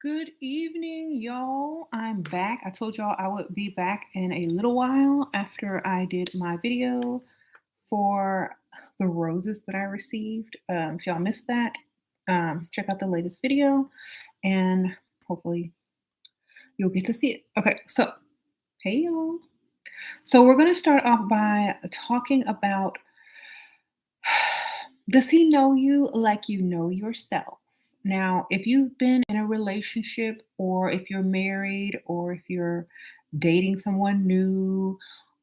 Good evening, y'all. I'm back. I told y'all I would be back in a little while after I did my video for the roses that I received. If y'all missed that, check out the latest video and hopefully you'll get to see it. Okay, so hey, y'all. So we're going to start off by talking about, does he know you like you know yourself? Now, if you've been in a relationship or if you're married or if you're dating someone new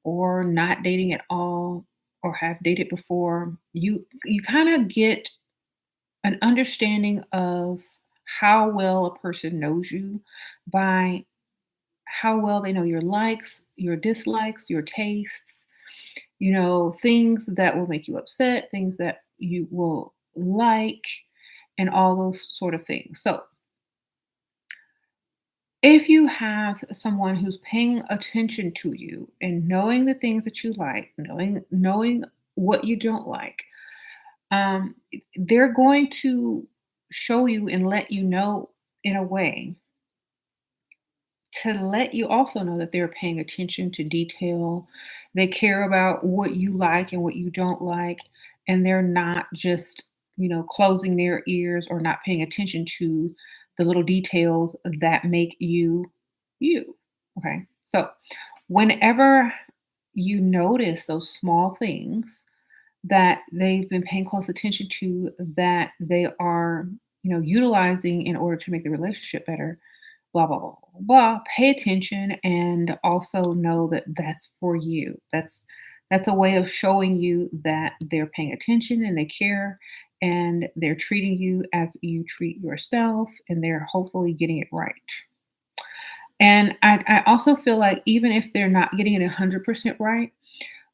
or not dating at all or have dated before, you kind of get an understanding of how well a person knows you by how well they know your likes, your dislikes, your tastes, things that will make you upset, things that you will like, and all those sort of things. So, if you have someone who's paying attention to you and knowing the things that you like, knowing what you don't like, um, they're going to show you and let you know in a way to let you also know that they're paying attention to detail. They care about what you like and what you don't like, and they're not just, closing their ears or not paying attention to the little details that make you you. Okay. So, whenever you notice those small things that they've been paying close attention to, that they are, utilizing in order to make the relationship better, blah blah blah blah blah. Pay attention and also know that that's for you. That's a way of showing you that they're paying attention and they care and they're treating you as you treat yourself and they're hopefully getting it right. And I also feel like even if they're not getting it 100% right,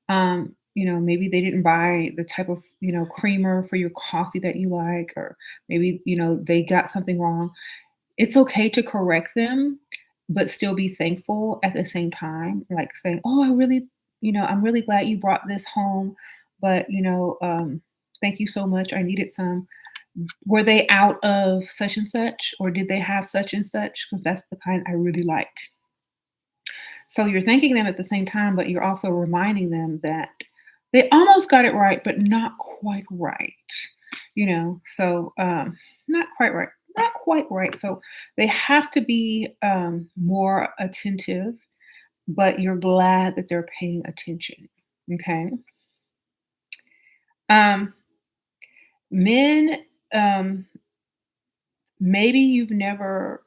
maybe they didn't buy the type of, creamer for your coffee that you like, or maybe, they got something wrong. It's okay to correct them, but still be thankful at the same time, like saying, "Oh, I'm really glad you brought this home, but, thank you so much. I needed some. Were they out of such and such, or did they have such and such? Because that's the kind I really like." So you're thanking them at the same time, but you're also reminding them that they almost got it right, but not quite right. So not quite right, not quite right. So they have to be more attentive, but you're glad that they're paying attention. Okay. Um, Men, maybe you've never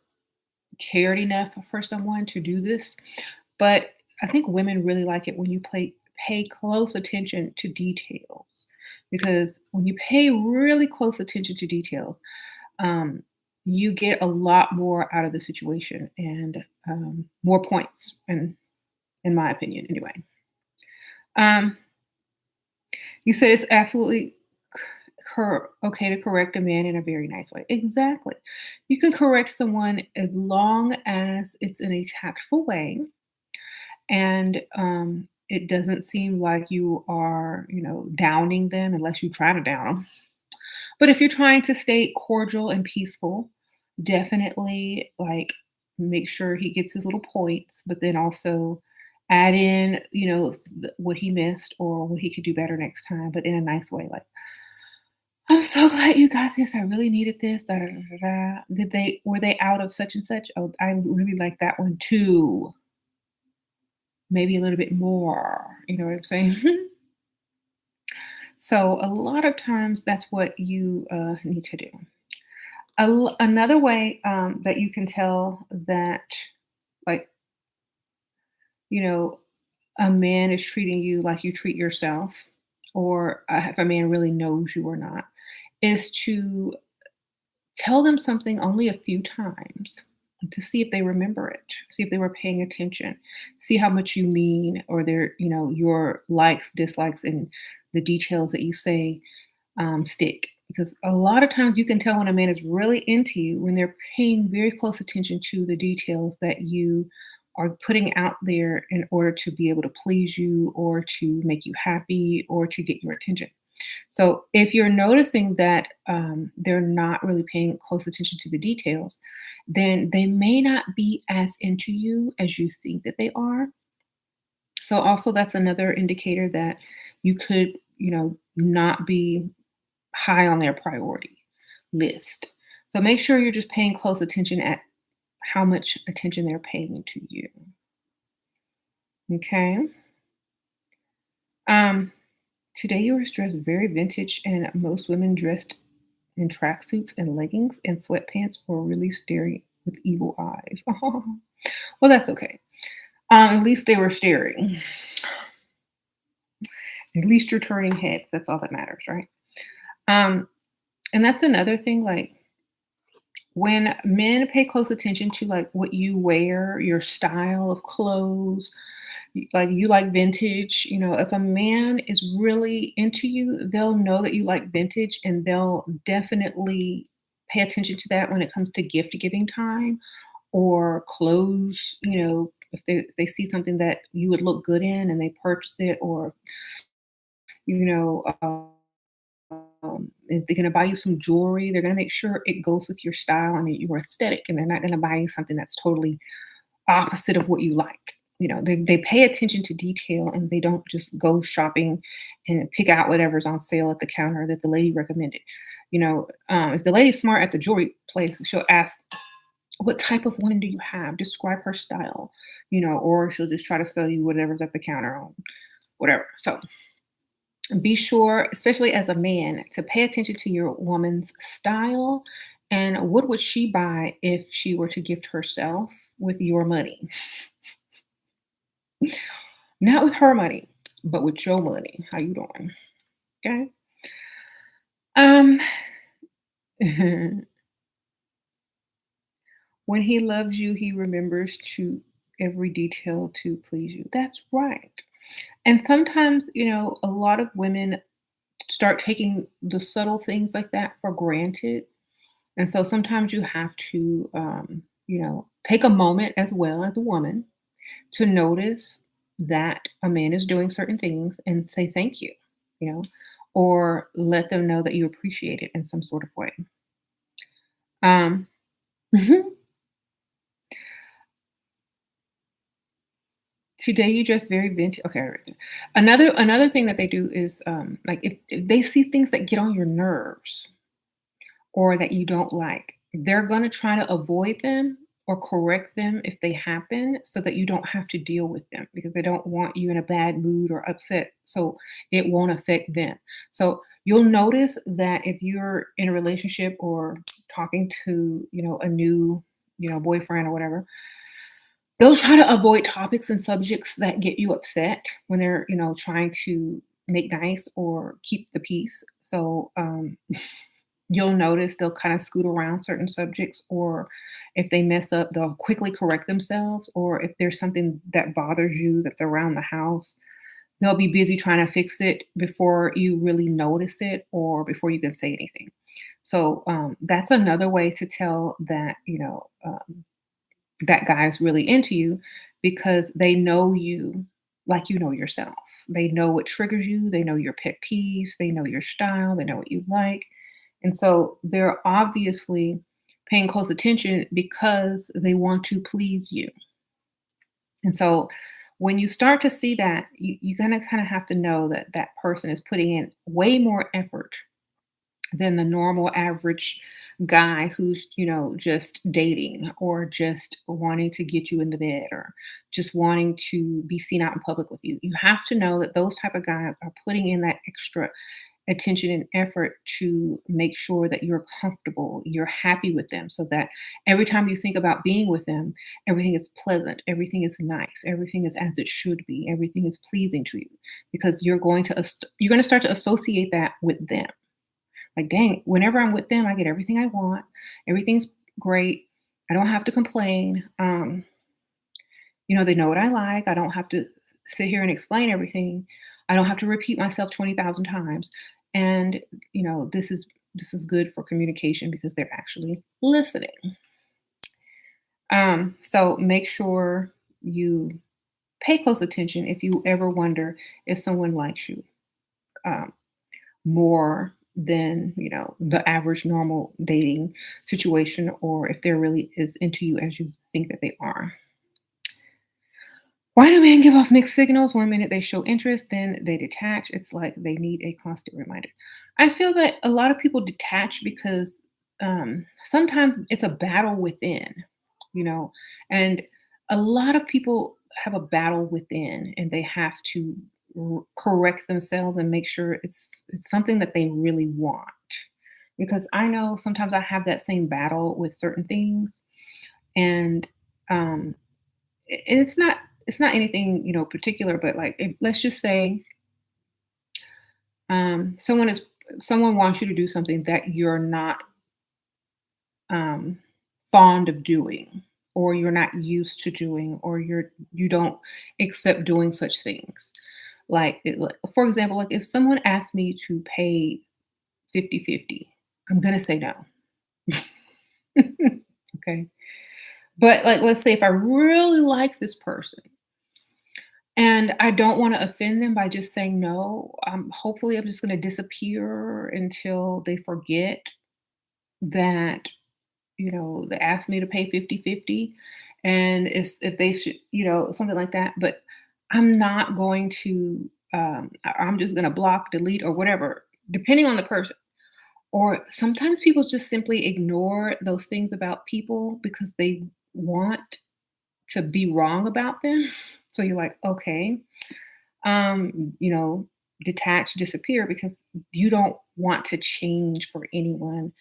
cared enough for someone to do this, but I think women really like it when you pay close attention to details. Because when you pay really close attention to details, um, you get a lot more out of the situation and more points, in my opinion, anyway. Um, you said it's absolutely okay to correct a man in a very nice way. Exactly. You can correct someone as long as it's in a tactful way and it doesn't seem like you are, downing them unless you try to down them. But if you're trying to stay cordial and peaceful, definitely like make sure he gets his little points, but then also add in, what he missed or what he could do better next time, but in a nice way. Like, I'm so glad you got this. I really needed this. Da, da, da, da, da. Were they out of such and such? Oh, I really like that one too. Maybe a little bit more. You know what I'm saying? So a lot of times that's what you need to do. Another way that you can tell that, like, you know, a man is treating you like you treat yourself, or if a man really knows you or not, is to tell them something only a few times to see if they remember it, see if they were paying attention, see how much you mean, or your likes, dislikes, and the details that you say stick. Because a lot of times you can tell when a man is really into you when they're paying very close attention to the details that you are putting out there in order to be able to please you or to make you happy or to get your attention. So if you're noticing that they're not really paying close attention to the details, then they may not be as into you as you think that they are. So also that's another indicator that you could, not be high on their priority list. So make sure you're just paying close attention at how much attention they're paying to you. Okay. Um, Today you were dressed very vintage, and most women dressed in tracksuits and leggings and sweatpants were really staring with evil eyes. Well, that's okay. At least they were staring. At least you're turning heads. That's all that matters, right? Um, and that's another thing. Like when men pay close attention to like what you wear, your style of clothes, like you like vintage, if a man is really into you, they'll know that you like vintage and they'll definitely pay attention to that when it comes to gift giving time or clothes, if they see something that you would look good in and they purchase it or, you know, if they're going to buy you some jewelry, they're going to make sure it goes with your style and your aesthetic, and they're not going to buy you something that's totally opposite of what you like. They pay attention to detail and they don't just go shopping and pick out whatever's on sale at the counter that the lady recommended. If the lady's smart at the jewelry place, she'll ask, "What type of woman do you have? Describe her style," or she'll just try to sell you whatever's at the counter on whatever. So be sure, especially as a man, to pay attention to your woman's style and what would she buy if she were to gift herself with your money. Not with her money, but with your money. How you doing? Okay. Um when he loves you, he remembers to every detail to please you. That's right. And sometimes, a lot of women start taking the subtle things like that for granted. And so sometimes you have to, take a moment as well as a woman to notice that a man is doing certain things and say thank you, you know, or let them know that you appreciate it in some sort of way. Um, Today you dress very vintage. Okay, alright. Another thing that they do is like if they see things that get on your nerves or that you don't like, they're gonna try to avoid them or correct them if they happen so that you don't have to deal with them because they don't want you in a bad mood or upset so it won't affect them. So you'll notice that if you're in a relationship or talking to, a new, boyfriend or whatever, they'll try to avoid topics and subjects that get you upset when they're, trying to make nice or keep the peace. So you'll notice they'll kind of scoot around certain subjects, or if they mess up, they'll quickly correct themselves. Or if there's something that bothers you that's around the house, they'll be busy trying to fix it before you really notice it or before you can say anything. So that's another way to tell that, that guy's really into you because they know you like you know yourself. They know what triggers you, they know your pet peeves, they know your style, they know what you like. And so they're obviously paying close attention because they want to please you. And so when you start to see that, you're going to kind of have to know that that person is putting in way more effort than the normal average guy who's, just dating or just wanting to get you in the bed or just wanting to be seen out in public with you. You have to know that those type of guys are putting in that extra attention and effort to make sure that you're comfortable, you're happy with them so that every time you think about being with them, everything is pleasant, everything is nice, everything is as it should be, everything is pleasing to you because you're going to start to associate that with them. Like, dang, whenever I'm with them, I get everything I want. Everything's great. I don't have to complain. They know what I like. I don't have to sit here and explain everything. I don't have to repeat myself 20,000 times. And, this is good for communication because they're actually listening. So make sure you pay close attention if you ever wonder if someone likes you. Um, more than, the average normal dating situation, or if they're really as into you as you think that they are. Why do men give off mixed signals? One minute they show interest, then they detach. It's like they need a constant reminder. I feel that a lot of people detach because sometimes it's a battle within, you know, and a lot of people have a battle within, and they have to correct themselves and make sure it's something that they really want. Because I know sometimes I have that same battle with certain things, and um, it's not anything, particular, but, like, let's just say, um, someone is someone wants you to do something that you're not, um, fond of doing, or you're not used to doing, or you don't accept doing such things. Like, for example, like, if someone asked me to pay 50-50, I'm gonna say no. Okay? But, like, let's say if I really like this person and I don't wanna offend them by just saying no, hopefully, I'm just gonna disappear until they forget that, they asked me to pay 50-50, and if they should, something like that, but I'm not going to, I'm just gonna block, delete, or whatever, depending on the person. Or sometimes people just simply ignore those things about people because they want to be wrong about them. So you're like, okay, um, you know, detach, disappear, because you don't want to change for anyone,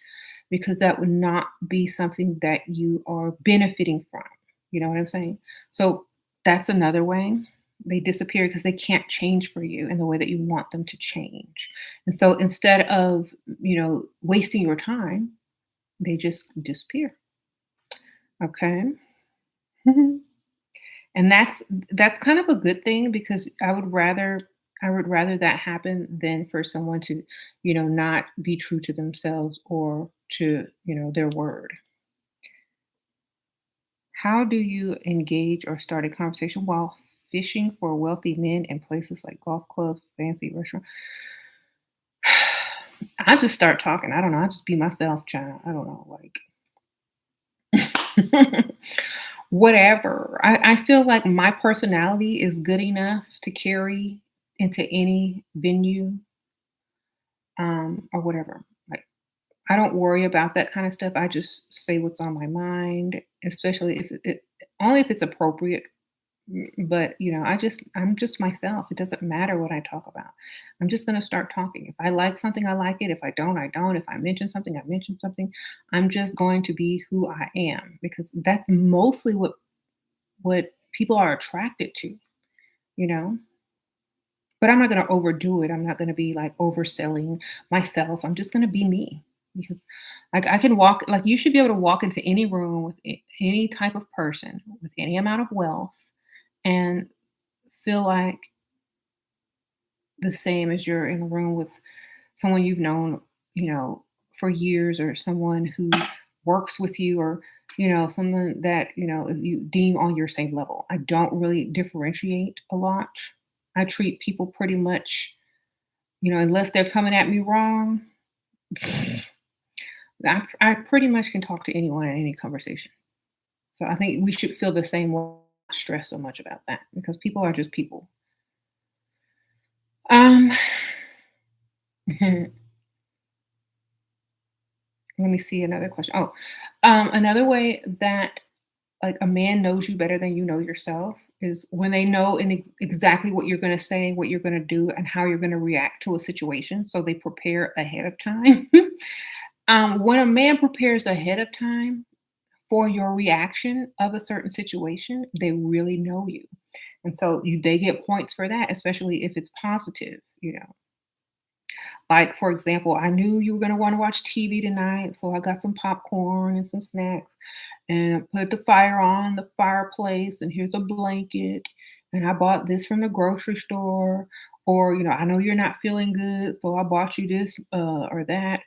because that would not be something that you are benefiting from. You know what I'm saying? So that's another way. They disappear because they can't change for you in the way that you want them to change. And so instead of, wasting your time, they just disappear. Okay. And that's kind of a good thing, because I would rather that happen than for someone to, not be true to themselves or to, their word. How do you engage or start a conversation while fishing for wealthy men in places like golf clubs, fancy restaurants? I just start talking. I don't know. I just be myself, child. I don't know, like whatever. I feel like my personality is good enough to carry into any venue, or whatever. Like, I don't worry about that kind of stuff. I just say what's on my mind, especially if only if it's appropriate. But, I'm just myself. It doesn't matter what I talk about. I'm just going to start talking. If I like something, I like it. If I don't, I don't. If I mention something, I mention something. I'm just going to be who I am, because that's mostly what people are attracted to, you know? But I'm not going to overdo it. I'm not going to be like overselling myself. I'm just going to be me, because like I can walk, like, you should be able to walk into any room with any type of person with any amount of wealth and feel like the same as you're in a room with someone you've known, for years, or someone who works with you, or, someone that, you deem on your same level. I don't really differentiate a lot. I treat people pretty much, unless they're coming at me wrong, I pretty much can talk to anyone in any conversation. So I think we should feel the same way, not stress so much about that, because people are just people. Um, Let me see another question. Oh, another way that, like, a man knows you better than you know yourself is when they know exactly what you're going to say, what you're going to do, and how you're going to react to a situation. So they prepare ahead of time. When a man prepares ahead of time for your reaction of a certain situation, they really know you, and so they get points for that, especially if it's positive. Like, for example, I knew you were gonna wanna watch TV tonight, so I got some popcorn and some snacks and put the fire on the fireplace, and here's a blanket, and I bought this from the grocery store. Or, I know you're not feeling good, so I bought you this, or that.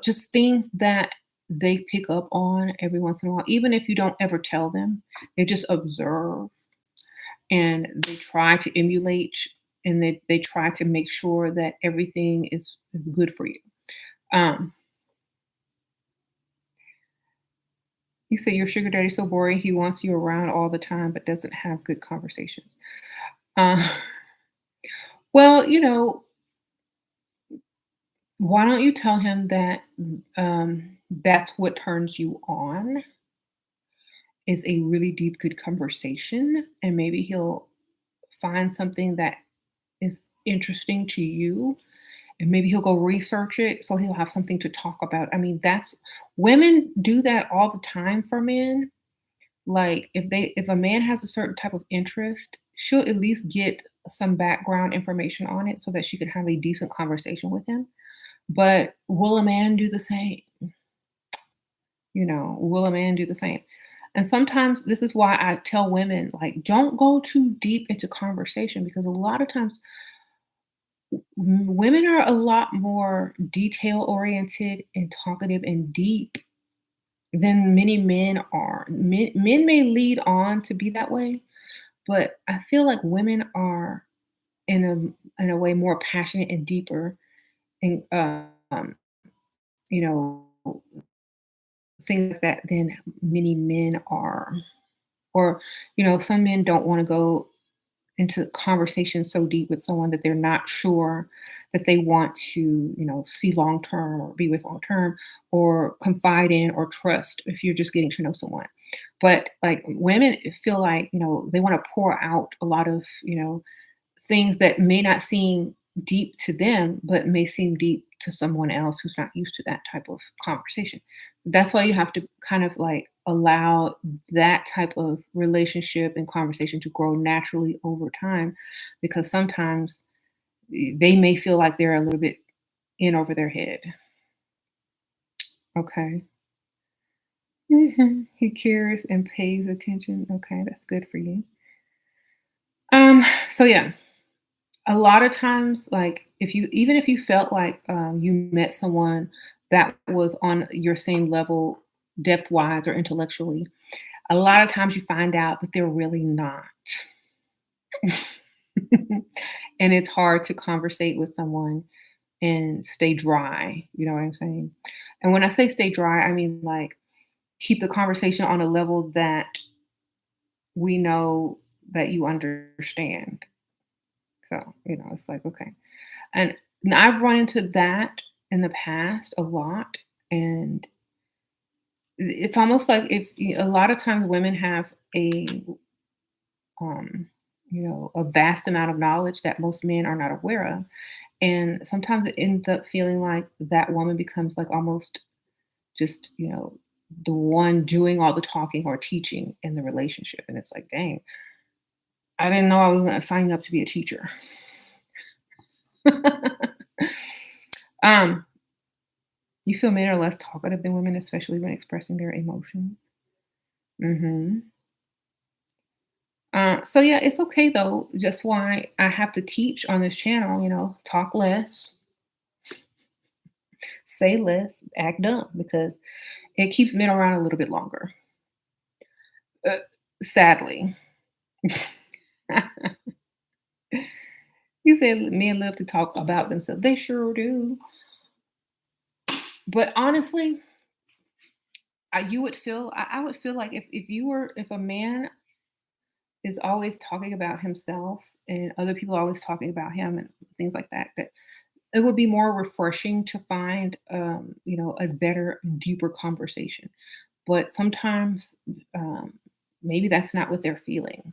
Just things that they pick up on every once in a while, even if you don't ever tell them, they just observe, and they try to emulate, and they try to make sure that everything is is good for you. Um, you say your sugar daddy's so boring. He wants you around all the time, but doesn't have good conversations. Uh, well, why don't you tell him that that's what turns you on is a really deep, good conversation, and maybe he'll find something that is interesting to you, and maybe he'll go research it so he'll have something to talk about. I mean, that's women do that all the time for men. Like if a man has a certain type of interest, she'll at least get some background information on it so that she can have a decent conversation with him. But will a man do the same? Will a man do the same? And sometimes this is why I tell women, like, don't go too deep into conversation because a lot of times women are a lot more detail oriented and talkative and deep than many men are. Men may lead on to be that way, but I feel like women are in a way more passionate and deeper and you know things like that than many men are. Or, some men don't want to go into conversation so deep with someone that they're not sure that they want to, see long term or be with long term or confide in or trust if you're just getting to know someone. But like women feel like, they want to pour out a lot of, things that may not seem deep to them, but may seem deep to someone else who's not used to that type of conversation. That's why you have to kind of like allow that type of relationship and conversation to grow naturally over time because sometimes they may feel like they're a little bit in over their head. Okay. He cares and pays attention. Okay, that's good for you. So yeah, a lot of times, like, if you felt like, you met someone that was on your same level depth-wise or intellectually, a lot of times you find out that they're really not. And it's hard to conversate with someone and stay dry, you know what I'm saying? And when I say stay dry, I mean, like, keep the conversation on a level that we know that you understand. So, it's like, okay. And I've run into that in the past a lot, and it's almost like if a lot of times women have um, a vast amount of knowledge that most men are not aware of, and sometimes it ends up feeling like that woman becomes like almost just the one doing all the talking or teaching in the relationship, and it's like, dang, I didn't know I was going to sign up to be a teacher. um, You feel men are less talkative than women, especially when expressing their emotions? Mhm. So yeah, it's okay though. Just why I have to teach on this channel, talk less, say less, act dumb, because it keeps men around a little bit longer. Uh, Sadly. You said men love to talk about themselves. They sure do. But honestly, I would feel like if a man is always talking about himself and other people are always talking about him and things like that, that it would be more refreshing to find, a better and deeper conversation. But sometimes, maybe that's not what they're feeling.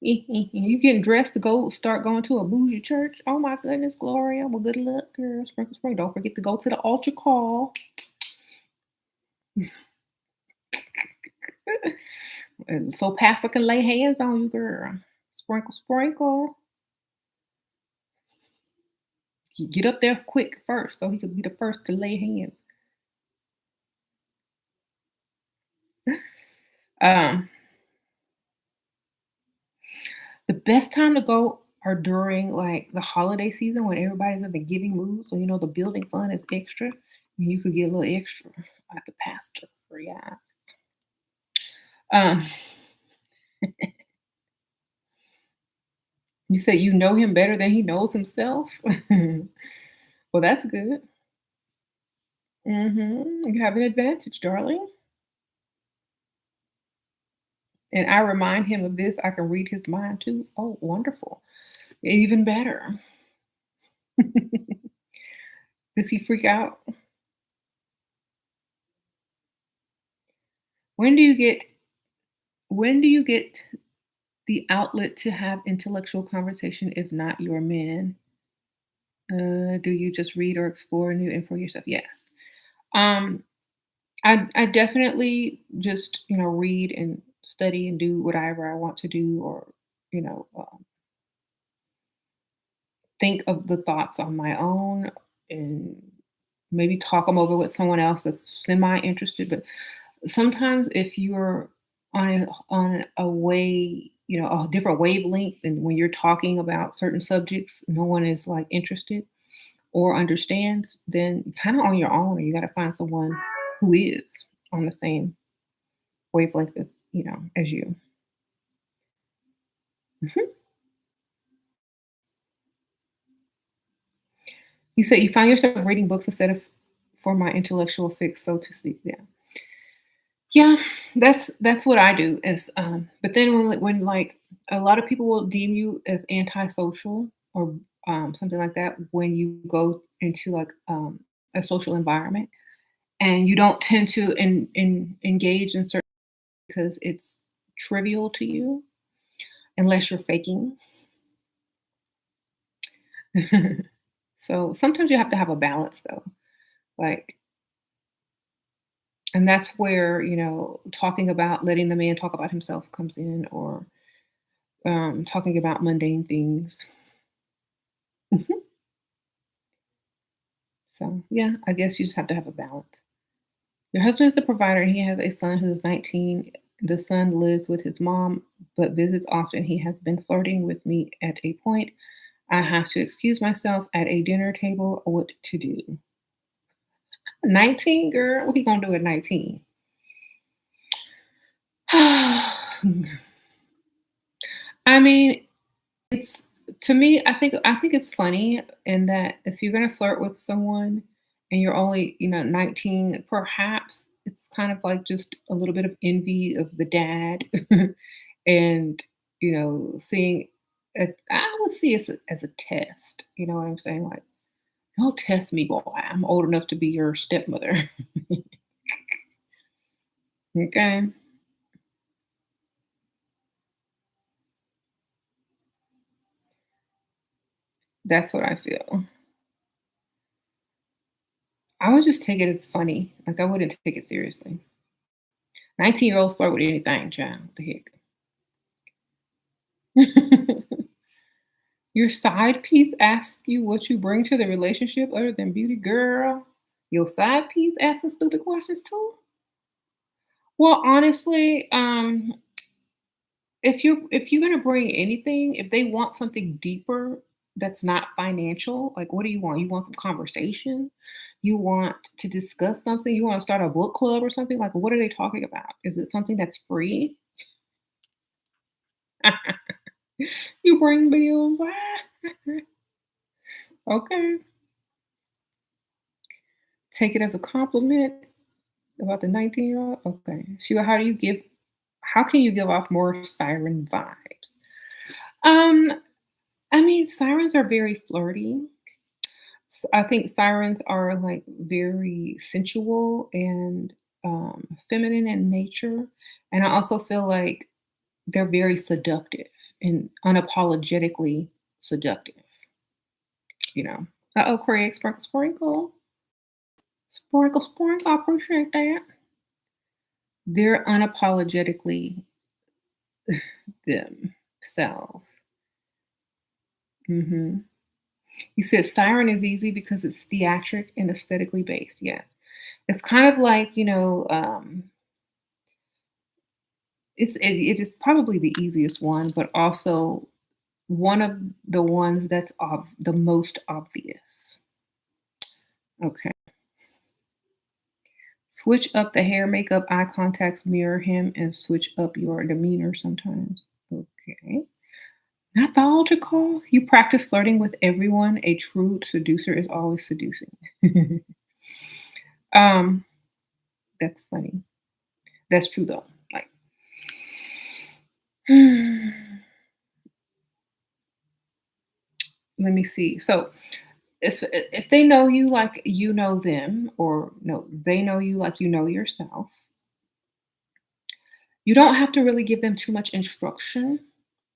You getting dressed to go start going to a bougie church? Oh my goodness, Gloria. Well, good luck, girl. Sprinkle, sprinkle. Don't forget to go to the altar call. And so Pastor can lay hands on you, girl. Sprinkle, sprinkle. Get up there quick first so he could be the first to lay hands. Um, the best time to go are during like the holiday season when everybody's in the giving mood. So the building fund is extra, and you could get a little extra at the pastor. Yeah. Um, You say you know him better than he knows himself? Well, that's good. You have an advantage, darling. And I remind him of this, I can read his mind too. Oh, wonderful. Even better. Does he freak out? When do you get when do you get the outlet to have intellectual conversation if not your men? Do you just read or explore new info yourself? Yes. Um, I definitely just, read and study and do whatever I want to do, or, you know, think of the thoughts on my own and maybe talk them over with someone else that's semi interested. But sometimes if you're on a way, a different wavelength, and when you're talking about certain subjects, no one is like interested or understands, then kind of on your own, you got to find someone who is on the same wavelength as you. Mhm. You said you find yourself reading books instead of for my intellectual fix, so to speak. Yeah. Yeah, that's what I do is, but then when, like, a lot of people will deem you as antisocial or, something like that when you go into, like, a social environment, and you don't tend to engage in certain because it's trivial to you unless you're faking. So, sometimes you have to have a balance, though, like, and that's where, talking about letting the man talk about himself comes in, or, talking about mundane things. Mhm. So, yeah, I guess you just have to have a balance. Your husband is a provider and he has a son who is 19. The son lives with his mom but visits often. He has been flirting with me at a point. I have to excuse myself at a dinner table. What to do? 19, girl? What he gonna do at 19? I mean, it's to me, I think it's funny in that if you're gonna flirt with someone and you're only, 19, perhaps it's kind of like just a little bit of envy of the dad and, seeing it, I would see it as a test. You know what I'm saying? Like, don't test me, boy. I'm old enough to be your stepmother. Okay. That's what I feel. I would just take it as funny. Like, I wouldn't take it seriously. 19-year-olds flirt with anything, child. What the heck? Your side piece asks you what you bring to the relationship other than beauty, girl. Your side piece asking stupid questions too. Well, honestly, if you're gonna bring anything, if they want something deeper that's not financial, like what do you want? You want some conversation? You want to discuss something? You want to start a book club or something? Like, what are they talking about? Is it something that's free? You bring bills. Okay. Take it as a compliment about the 19-year-old. Okay. Sheila, how can you give off more siren vibes? Um, I mean, sirens are very flirty. I think sirens are like very sensual and feminine in nature. And I also feel like they're very seductive and unapologetically seductive, you know. Uh-oh, Craig, sprinkle, sprinkle. Sprinkle, sprinkle. I appreciate that. They're unapologetically themselves. Mhm. You said siren is easy because it's theatric and aesthetically based. Yes. It's kind of like, it is probably the easiest one, but also one of the ones that's the most obvious. Okay. Switch up the hair, makeup, eye contacts, mirror him, and switch up your demeanor sometimes. Okay. Not the altar call. You practice flirting with everyone. A true seducer is always seducing. um, that's funny. That's true though. Like, let me see. So, if they know you like you know them, or no, they know you like you know yourself, you don't have to really give them too much instruction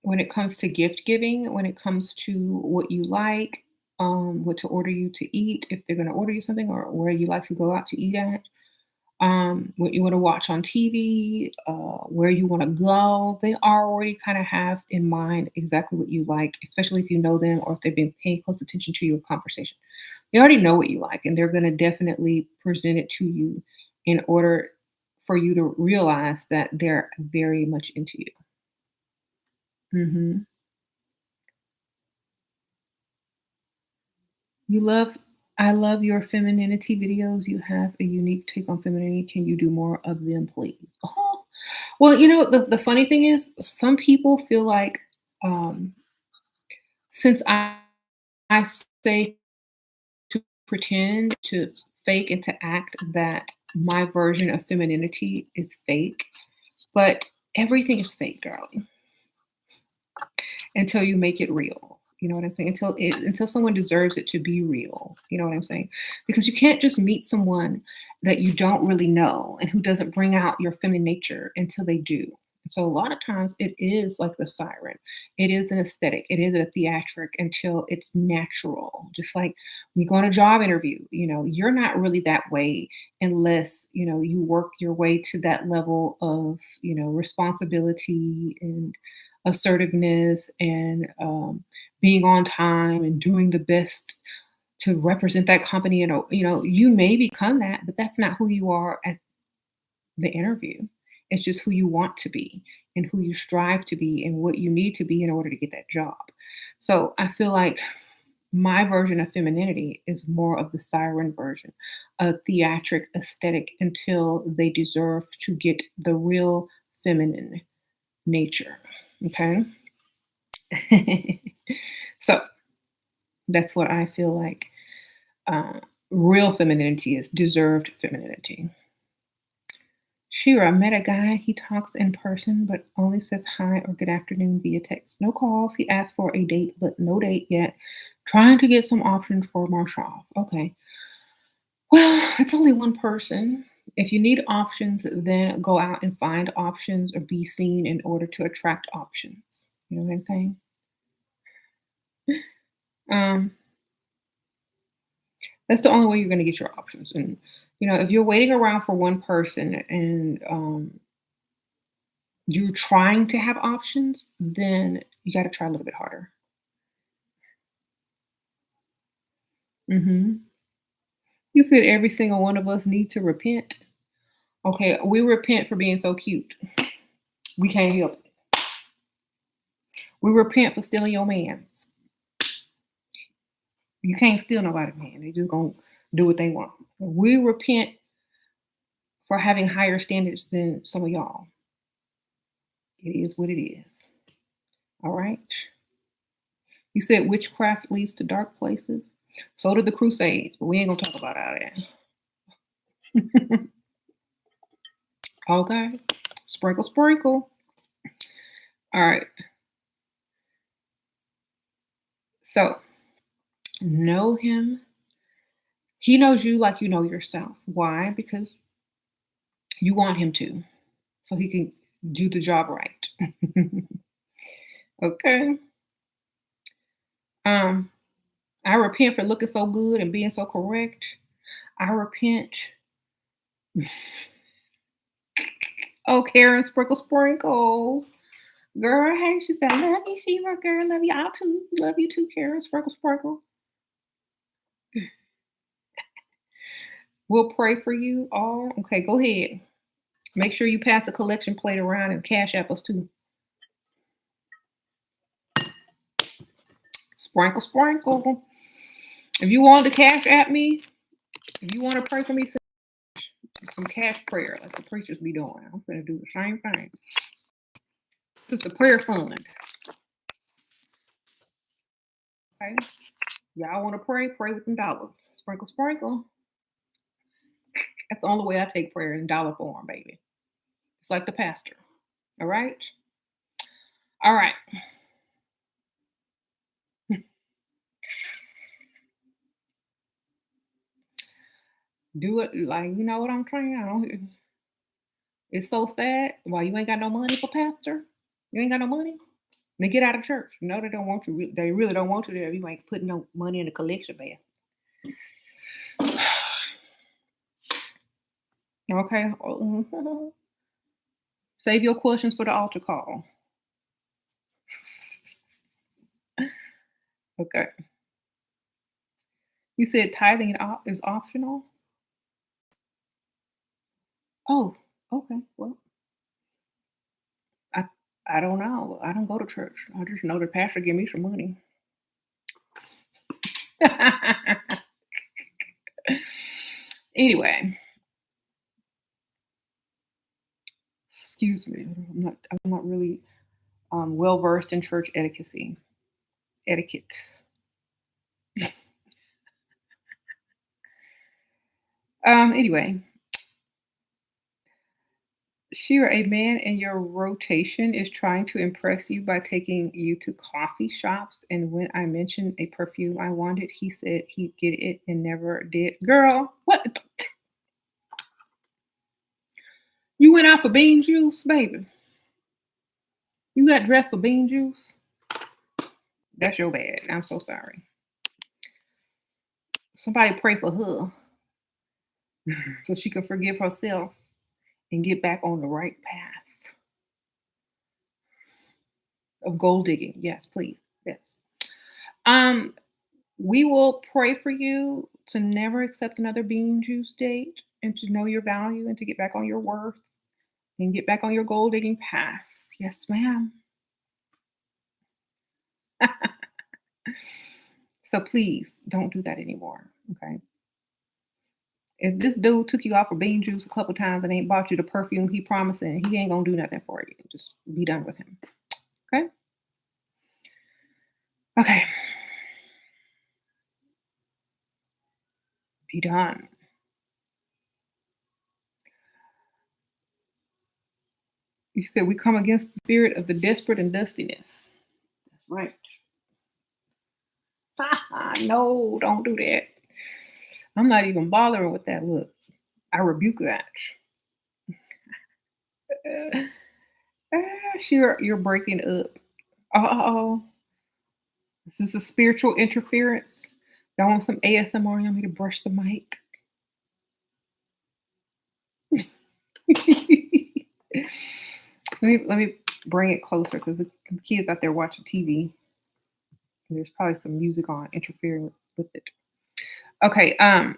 when it comes to gift giving, when it comes to what you like, what to order you to eat, if they're going to order you something, or where you like to go out to eat at, what you want to watch on TV, where you want to go. They already kind of have in mind exactly what you like, especially if you know them or if they've been paying close attention to your conversation. They already know what you like, and they're going to definitely present it to you in order for you to realize that they're very much into you. Mhm. You love I love your femininity videos. You have a unique take on femininity. Can you do more of them, please? Oh, well, the funny thing is some people feel like since I say to pretend, to fake, and to act that my version of femininity is fake, but everything is fake, darling, until you make it real. You know what I'm saying? Until someone deserves it to be real. You know what I'm saying? Because you can't just meet someone that you don't really know and who doesn't bring out your feminine nature until they do. And so a lot of times it is like the siren. It is an aesthetic. It is a theatric until it's natural. Just like when you go on a job interview, you're not really that way unless, you work your way to that level of, responsibility and assertiveness and being on time and doing the best to represent that company. And you may become that, but that's not who you are at the interview. It's just who you want to be and who you strive to be and what you need to be in order to get that job. So I feel like my version of femininity is more of the siren version, a theatric aesthetic until they deserve to get the real feminine nature. Okay. So that's what I feel like uh, real femininity is, deserved femininity. Shira, met a guy. He talks in person, but only says hi or good afternoon via text. No calls. He asked for a date, but no date yet. Trying to get some options for Marshall. Okay. Well, it's only one person. If you need options, then go out and find options or be seen in order to attract options. You know what I'm saying? Um, that's the only way you're going to get your options. And if you're waiting around for one person and you're trying to have options, then you got to try a little bit harder. Hmm. You said every single one of us need to repent. Okay, we repent for being so cute. We can't help it. We repent for stealing your man's. You can't steal nobody's man. They just gonna do what they want. We repent for having higher standards than some of y'all. It is what it is. All right. You said witchcraft leads to dark places. So did the Crusades, but we ain't gonna talk about all that. Okay. Sprinkle, sprinkle. All right. So know him. He knows you like you know yourself. Why? Because you want him to, so he can do the job right. Okay. Um, I repent for looking so good and being so correct. I repent. Oh, Karen, sprinkle, sprinkle. Girl, hey, she said, love you, Shira, girl, love y'all too. Love you too, Karen, sprinkle, sprinkle. We'll pray for you all. Okay, go ahead. Make sure you pass the collection plate around and cash app us too. Sprinkle, sprinkle. If you want to cash app me, if you want to pray for me, some cash prayer like the preachers be doing. I'm going to do the same thing. This is the prayer fund. Okay. Y'all want to pray? Pray with them dollars. Sprinkle, sprinkle. That's the only way I take prayer in dollar form, baby. It's like the pastor. All right. All right. Do it like you know what I'm trying. I don't. It's so sad. Why you ain't got no money for pastor? You ain't got no money. They get out of church. No, they don't want you. They really don't want you there. You ain't putting no money in the collection basket. Okay. Save your questions for the altar call. Okay. You said tithing is optional. Oh, okay. Well, I I don't know. I don't go to church. I just know the pastor give me some money. Anyway, excuse me. I'm not really well versed in church etiquette. Anyway, Shira, a man in your rotation is trying to impress you by taking you to coffee shops. And when I mentioned a perfume I wanted, he said he'd get it and never did. Girl, what? You went out for bean juice, baby? You got dressed for bean juice? That's your bad. I'm so sorry. Somebody pray for her so she can forgive herself and get back on the right path of gold digging. Yes, please. Yes. Um, we will pray for you to never accept another bean juice date and to know your value and to get back on your worth and get back on your gold digging path. Yes, ma'am. So please don't do that anymore. Okay. If this dude took you out for bean juice a couple times and ain't bought you the perfume he promised, and he ain't gonna do nothing for you. Just be done with him. Okay. Okay. Be done. You said we come against the spirit of the desperate and dustiness. That's right. No, don't do that. I'm not even bothering with that look. I rebuke that. Sure, you're breaking up. Oh, this is a spiritual interference. Y'all want some ASMR? You want me to brush the mic? let me bring it closer because the kids out there watching TV. There's probably some music on interfering with it. Okay. Can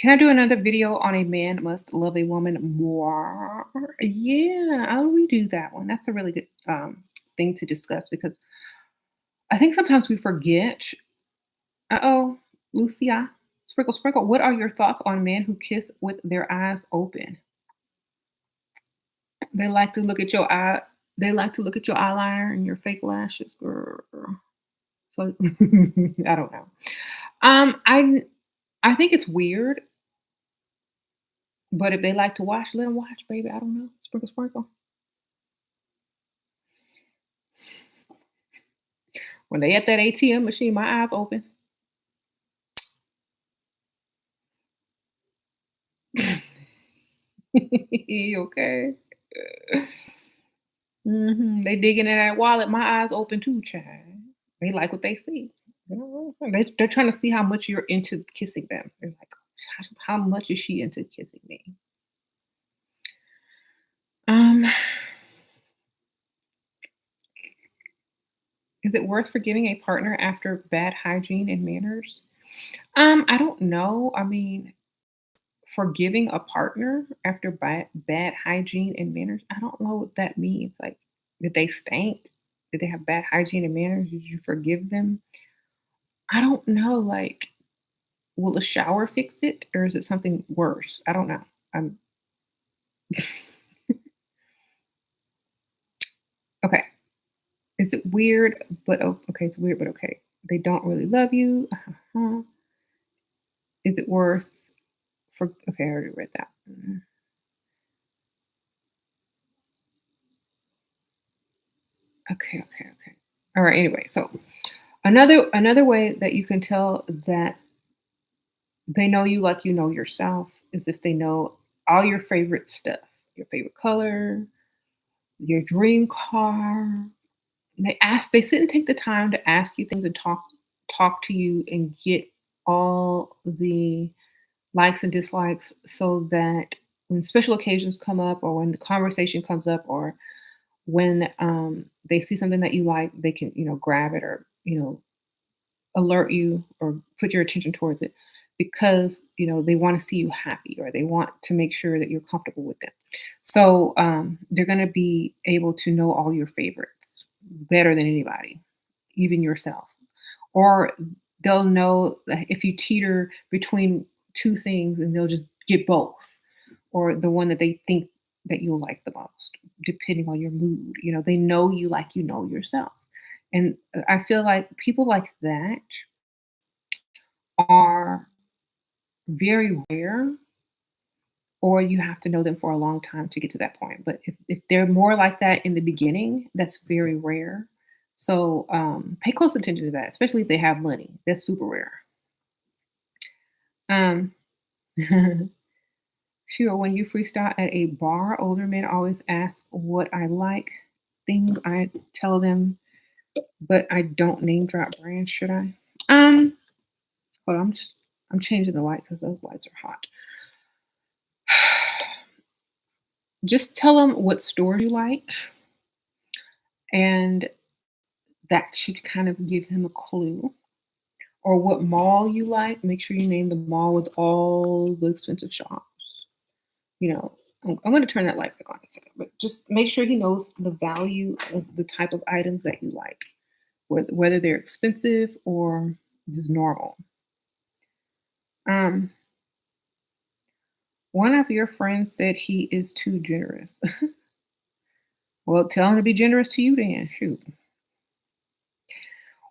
I do another video on a man must love a woman more? Yeah, I'll redo that one. That's a really good thing to discuss because I think sometimes we forget. Uh-oh, Lucia, sprinkle, sprinkle. What are your thoughts on men who kiss with their eyes open? They like to look at your eye. They like to look at your eyeliner and your fake lashes, girl. So I don't know. I think it's weird, but if they like to watch, let them watch, baby. I don't know. Sprinkle, sprinkle. When they at that ATM machine, my eyes open. Okay. They digging in that wallet. My eyes open too, child. They like what they see. You know, they're trying to see how much you're into kissing them. They're like, how much is she into kissing me? Um, is it worth forgiving a partner after bad hygiene and manners? I don't know. I mean, forgiving a partner after bad hygiene and manners, I don't know what that means. Like, did they stink? Did they have bad hygiene and manners? Did you forgive them? I don't know. Like, will a shower fix it, or is it something worse? I don't know. I'm okay. Is it weird, but okay, it's weird, but okay. They don't really love you. Uh-huh. Is it worth for okay, I already read that. Okay, okay, okay. All right, anyway, so another way that you can tell that they know you like you know yourself is if they know all your favorite stuff, your favorite color, your dream car. They sit and take the time to ask you things and talk to you and get all the likes and dislikes so that when special occasions come up or when the conversation comes up or when they see something that you like, they can, grab it or, alert you or put your attention towards it because, they want to see you happy or they want to make sure that you're comfortable with them. So they're going to be able to know all your favorites better than anybody, even yourself. Or they'll know that if you teeter between 2 things and they'll just get both, or the one that they think that you'll like the most, depending on your mood. They know you like you know yourself. And I feel like people like that are very rare, or you have to know them for a long time to get to that point. But if they're more like that in the beginning, that's very rare. So pay close attention to that, especially if they have money. That's super rare. Um, Sure, when you freestyle at a bar, older men always ask what I like. Things I tell them, but I don't name drop brands, should I? Um, Hold on, I'm changing the light because those lights are hot. Just tell them what store you like, and that should kind of give him a clue. Or what mall you like. Make sure you name the mall with all the expensive shops. I'm going to turn that light back on a second, but just make sure he knows the value of the type of items that you like, whether they're expensive or just normal. Um, One of your friends said he is too generous. Well, tell him to be generous to you then. Shoot.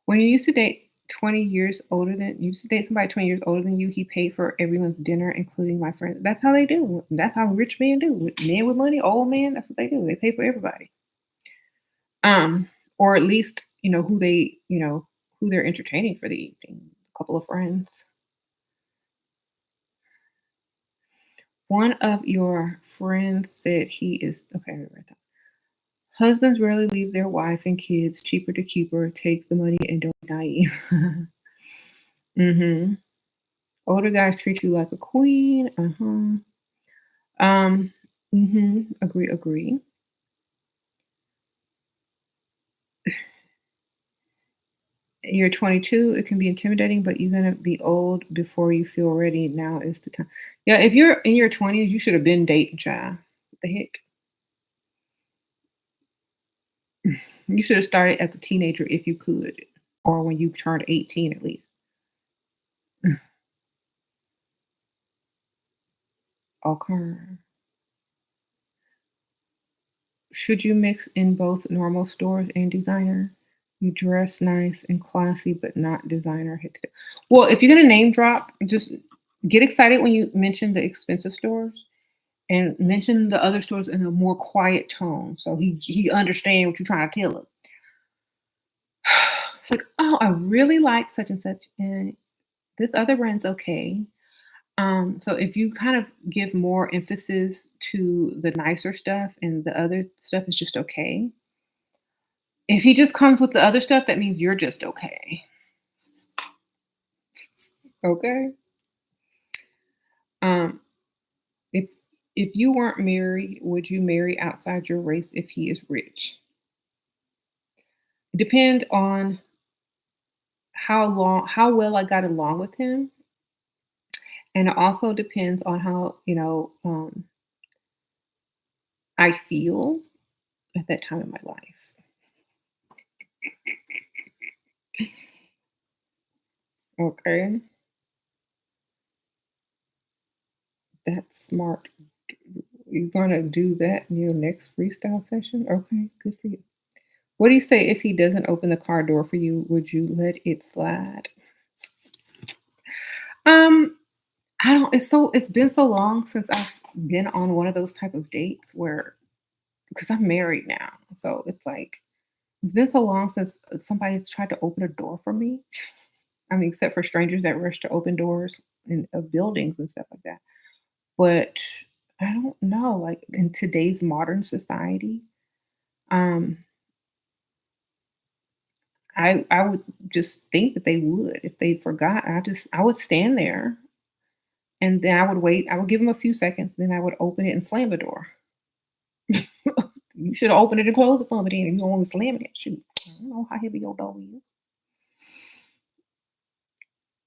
When you used to date 20 years older than you used to date somebody 20 years older than you, he paid for everyone's dinner, including my friends. That's how they do. That's how rich men do. Men with money, old men, that's what they do. They pay for everybody. Or at least, who they're entertaining for the evening. A couple of friends. One of your friends said he is okay, I read that. Husbands rarely leave their wife and kids. Cheaper to keep her. Take the money and don't be naive. hmm Older guys treat you like a queen. Um, Agree, agree. You're 22, it can be intimidating, but you're gonna be old before you feel ready. Now is the time. Yeah, if you're in your 20s, you should have been dating, child. What the heck? You should have started as a teenager if you could, or when you turned 18 at least. Okay. Should you mix in both normal stores and designer? You dress nice and classy, but not designer hit. Well, if you're gonna name drop, just get excited when you mention the expensive stores and mention the other stores in a more quiet tone, so he understand what you're trying to tell him. It's like, oh, I really like such and such, and this other brand's okay. So if you kind of give more emphasis to the nicer stuff and the other stuff is just okay. If he just comes with the other stuff, that means you're just okay. Okay. Um, if if you weren't married, would you marry outside your race if he is rich? Depend on how well I got along with him, and it also depends on how I feel at that time in my life. Okay, that's smart. You're gonna do that in your next freestyle session? Okay, good for you. What do you say if he doesn't open the car door for you? Would you let it slide? Um, I don't. It's been so long since I've been on one of those type of dates where because I'm married now, so it's like it's been so long since somebody's tried to open a door for me. I mean, except for strangers that rush to open doors in of buildings and stuff like that. But I don't know, like in today's modern society, um, I would just think that they would if they forgot. I would stand there and then I would wait. I would give them a few seconds, then I would open it and slam the door. You should have opened it and closed it for me then. If you don't want me slamming it, shoot. I don't know how heavy your door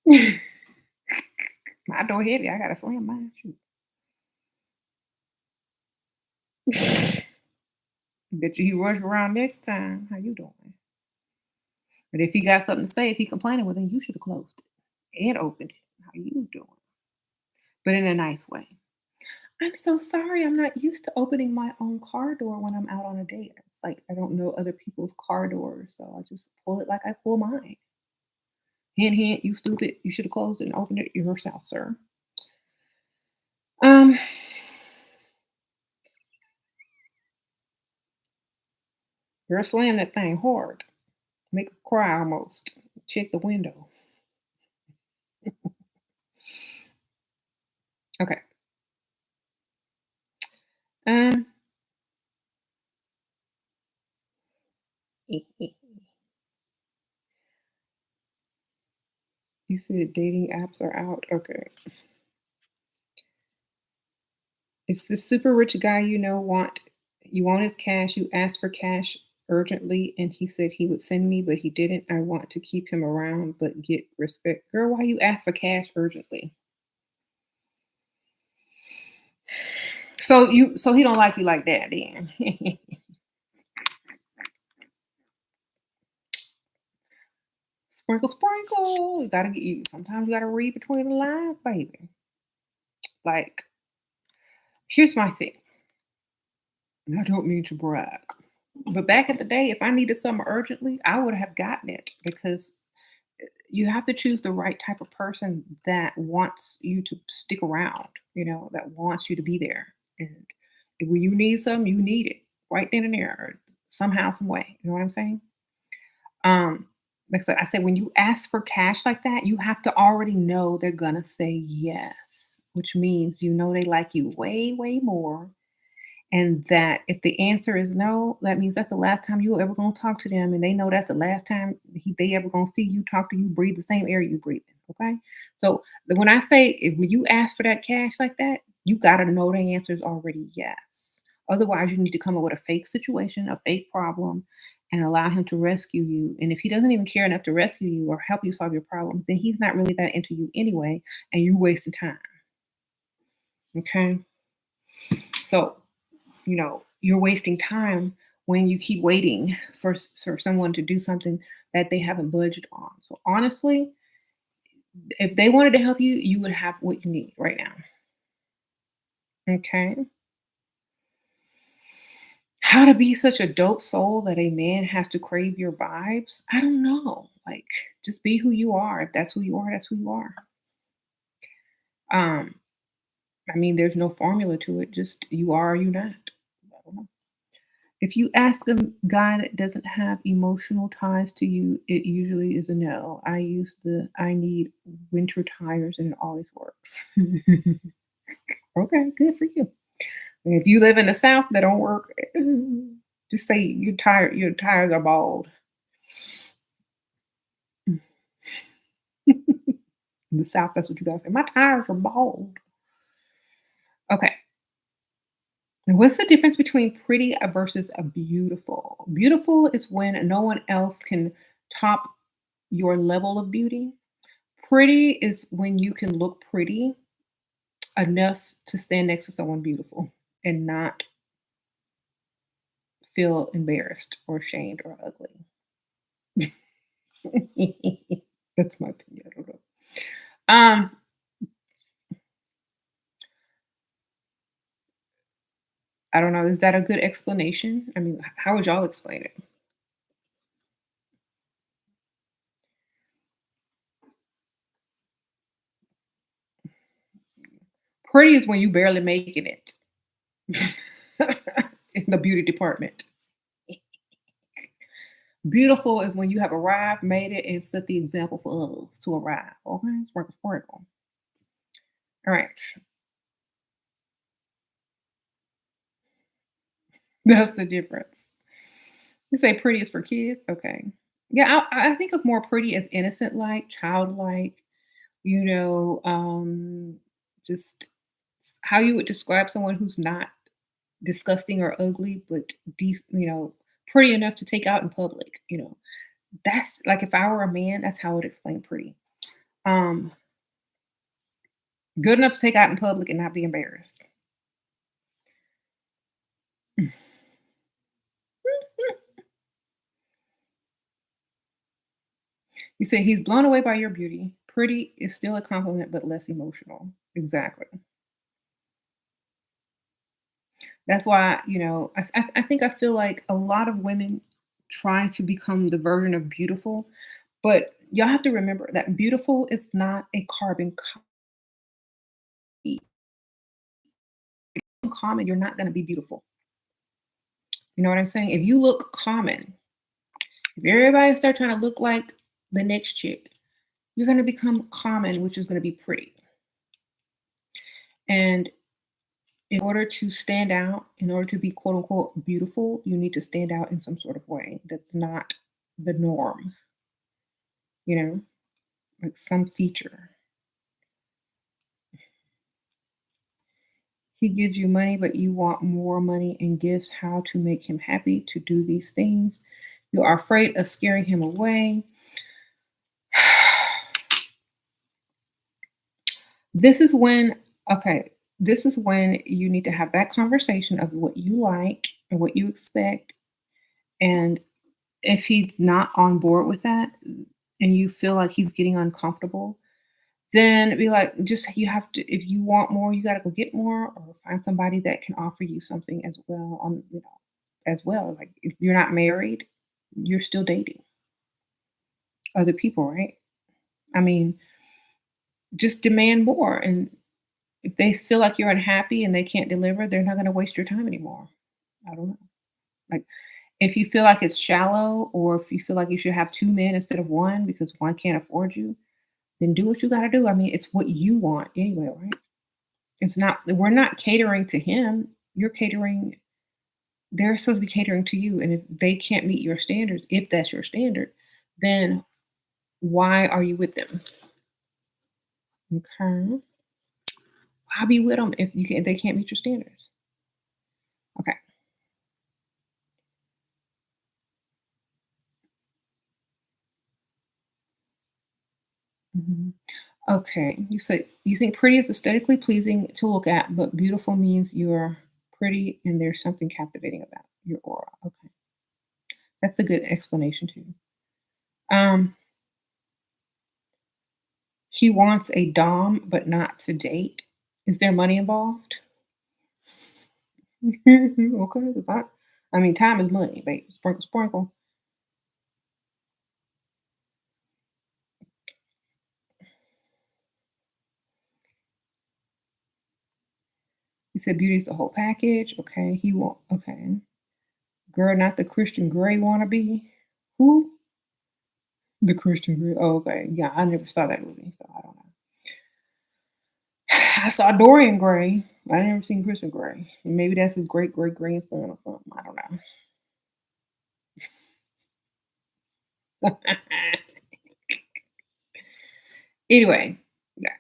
is. My door heavy. I gotta slam mine. Shoot. Bet you he rush around next time. How you doing? But if he got something to say, if he complaining, well then you should have closed it and opened it. How you doing? But in a nice way. I'm so sorry. I'm not used to opening my own car door when I'm out on a date. It's like I don't know other people's car doors, so I just pull it like I pull mine. Hint, hint. You stupid. You should have closed it and opened it yourself, sir. Um, girl, slam that thing hard. Make her cry almost. Check the window. Okay. Um, you said dating apps are out. Okay. Is this super rich guy you want his cash, you asked for cash urgently and he said he would send me, but he didn't. I want to keep him around but get respect. Girl, why you ask for cash urgently? So he don't like you like that then. Sprinkle, sprinkle. You gotta get you sometimes you gotta read between the lines, baby. Like, here's my thing. And I don't mean to brag. But back in the day, if I needed something urgently, I would have gotten it because you have to choose the right type of person that wants you to stick around, that wants you to be there. And when you need something, you need it right then and there, somehow, some way. You know what I'm saying? Like I said, when you ask for cash like that, you have to already know they're gonna say yes, which means they like you way, way more and that if the answer is no, that means that's the last time you ever gonna talk to them, and they know that's the last time they ever gonna see you, talk to you, breathe the same air you breathe in. Okay, so when I say when you ask for that cash like that, you gotta know the answer is already yes. Otherwise, you need to come up with a fake situation, a fake problem, and allow him to rescue you. And if he doesn't even care enough to rescue you or help you solve your problem, then he's not really that into you anyway, and you wasting time. Okay, so you're wasting time when you keep waiting for someone to do something that they haven't budgeted on. So honestly, if they wanted to help you, you would have what you need right now. Okay. How to be such a dope soul that a man has to crave your vibes? I don't know. Like, just be who you are. If that's who you are, that's who you are. Um, I mean, there's no formula to it. Just you are or you not. I don't know. If you ask a guy that doesn't have emotional ties to you, it usually is a no. I use the I need winter tires and it always works. Okay, good for you. If you live in the South, that don't work. Just say your tires are bald. In the South, that's what you gotta say. My tires are bald. Okay. Now, what's the difference between pretty versus a beautiful? Beautiful is when no one else can top your level of beauty. Pretty is when you can look pretty enough to stand next to someone beautiful and not feel embarrassed or ashamed or ugly. That's my opinion. I don't know. Um, I don't know. Is that a good explanation? I mean, how would y'all explain it? Pretty is when you barely making it in the beauty department. Beautiful is when you have arrived, made it, and set the example for others to arrive. Okay, sprinkle, sprinkle. All right, that's the difference. You say pretty is for kids. Okay, yeah, I think of more pretty as innocent, like childlike. You know, just how you would describe someone who's not disgusting or ugly, but pretty enough to take out in public. That's like if I were a man, that's how I would explain pretty. Um, Good enough to take out in public and not be embarrassed. You say he's blown away by your beauty. Pretty is still a compliment, but less emotional. Exactly. That's why, I think I feel like a lot of women try to become the version of beautiful, but y'all have to remember that beautiful is not a carbon copy. Common, you're not going to be beautiful. You know what I'm saying? If you look common, if everybody start trying to look like the next chick, you're going to become common, which is going to be pretty. And in order to stand out, in order to be quote unquote beautiful, you need to stand out in some sort of way that's not the norm, you know, like some feature. He gives you money, but you want more money and gives how to make him happy to do these things. You are afraid of scaring him away. This is when, okay, this is when you need to have that conversation of what you like and what you expect. And if he's not on board with that and you feel like he's getting uncomfortable, then be like, just you have to, if you want more, you got to go get more or find somebody that can offer you something as well as well. Like if you're not married, you're still dating other people, right? I mean, just demand more. And if they feel like you're unhappy and they can't deliver, they're not going to waste your time anymore. I don't know. Like if you feel like it's shallow or if you feel like you should have two men instead of one because one can't afford you, then do what you got to do. I mean, it's what you want anyway, right? It's not, we're not catering to him. You're catering, they're supposed to be catering to you. And if they can't meet your standards, if that's your standard, then why are you with them? Okay. Why be with them if you can, if they can't meet your standards? Okay. Mhm. Okay. You say you think pretty is aesthetically pleasing to look at, but beautiful means you're pretty and there's something captivating about your aura. Okay. That's a good explanation too. Um, he wants a dom, but not to date. Is there money involved? Okay. 'Cause I mean, time is money, babe. Sprinkle, sprinkle. He said beauty is the whole package. Okay. He want, okay. Girl, not the Christian Grey wannabe. Who? The Christian Grey. Oh, okay. Yeah, I never saw that movie, so I don't know. I saw Dorian Gray. I never seen Christian Grey. And maybe that's his great great grandson or something. I don't know. Anyway, yeah.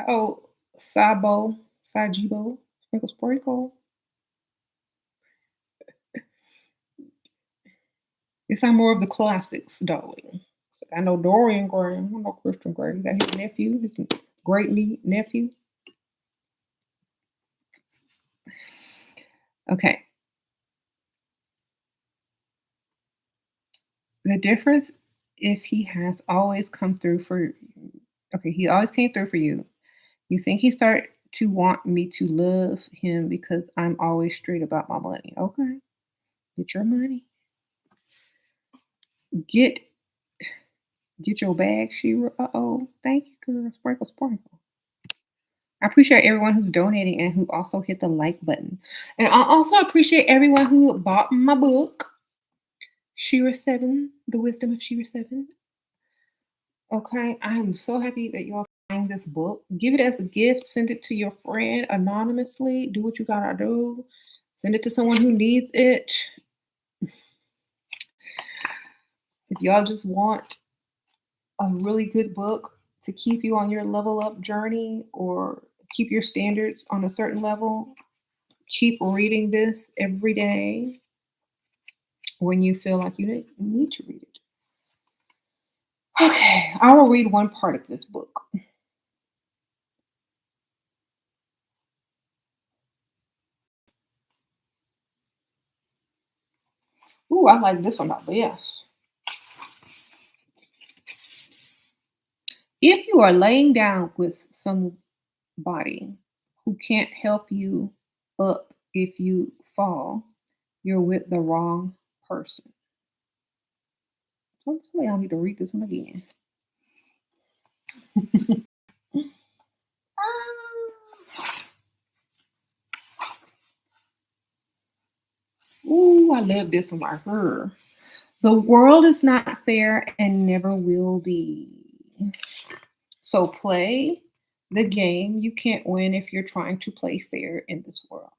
Oh, Sajibo, sprinkle sprinkle. It's on more of the classics, darling. I know Dorian Gray. I don't know Christian Grey. That his nephew, his great nephew. Okay. The difference if he has always come through for okay, he always came through for you. You think he started to want me to love him because I'm always straight about my money. Okay. Get your money. Get get your bag, Shira. Uh-oh. Thank you, girl. Sprinkle, sprinkle. I appreciate everyone who's donating and who also hit the like button. And I also appreciate everyone who bought my book, SheRaSeven, The Wisdom of SheRaSeven. Okay, I am so happy that y'all buying this book. Give it as a gift, send it to your friend anonymously. Do what you gotta do. Send it to someone who needs it. If y'all just want a really good book to keep you on your level up journey or keep your standards on a certain level, keep reading this every day when you feel like you need to read it. Okay, I will read one part of this book. Ooh, I like this one the best. If you are laying down with somebody who can't help you up if you fall, you're with the wrong person. Hopefully, I need to read this one again. Ooh, I love this one right here. The world is not fair and never will be. So play the game. You can't win if you're trying to play fair in this world.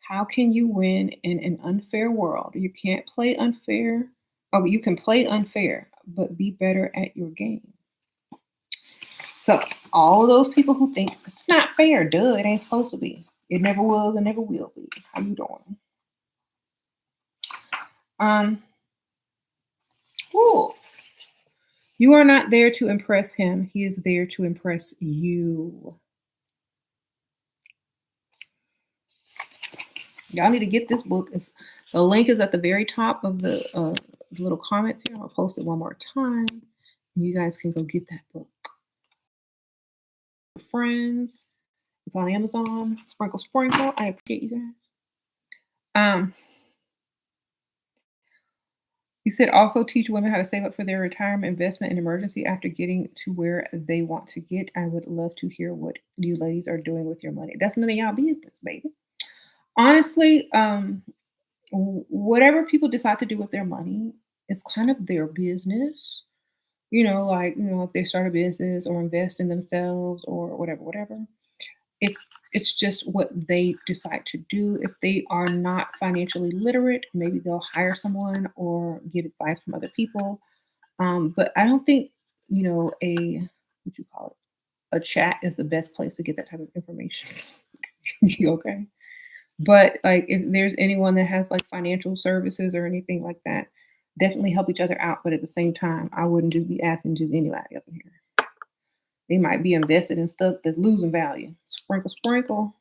How can you win in an unfair world? You can't play unfair. Oh, you can play unfair, but be better at your game. So all of those people who think it's not fair, duh, it ain't supposed to be. It never was and never will be. How you doing? Um, Cool. You are not there to impress him. He is there to impress you. Y'all need to get this book. The link is at the very top of the little comments here. I'll post it one more time. You guys can go get that book. Friends. It's on Amazon. Sprinkle, sprinkle. I appreciate you guys. Um, you said also teach women how to save up for their retirement, investment, and emergency after getting to where they want to get. I would love to hear what you ladies are doing with your money. That's none of y'all business, baby. Honestly, whatever people decide to do with their money is kind of their business. If they start a business or invest in themselves or whatever. It's just what they decide to do. If they are not financially literate, maybe they'll hire someone or get advice from other people. But I don't think, a what you call it, a chat is the best place to get that type of information. Okay. But like if there's anyone that has like financial services or anything like that, definitely help each other out. But at the same time, I wouldn't just be asking just anybody up in here. They might be invested in stuff that's losing value. Sprinkle, sprinkle.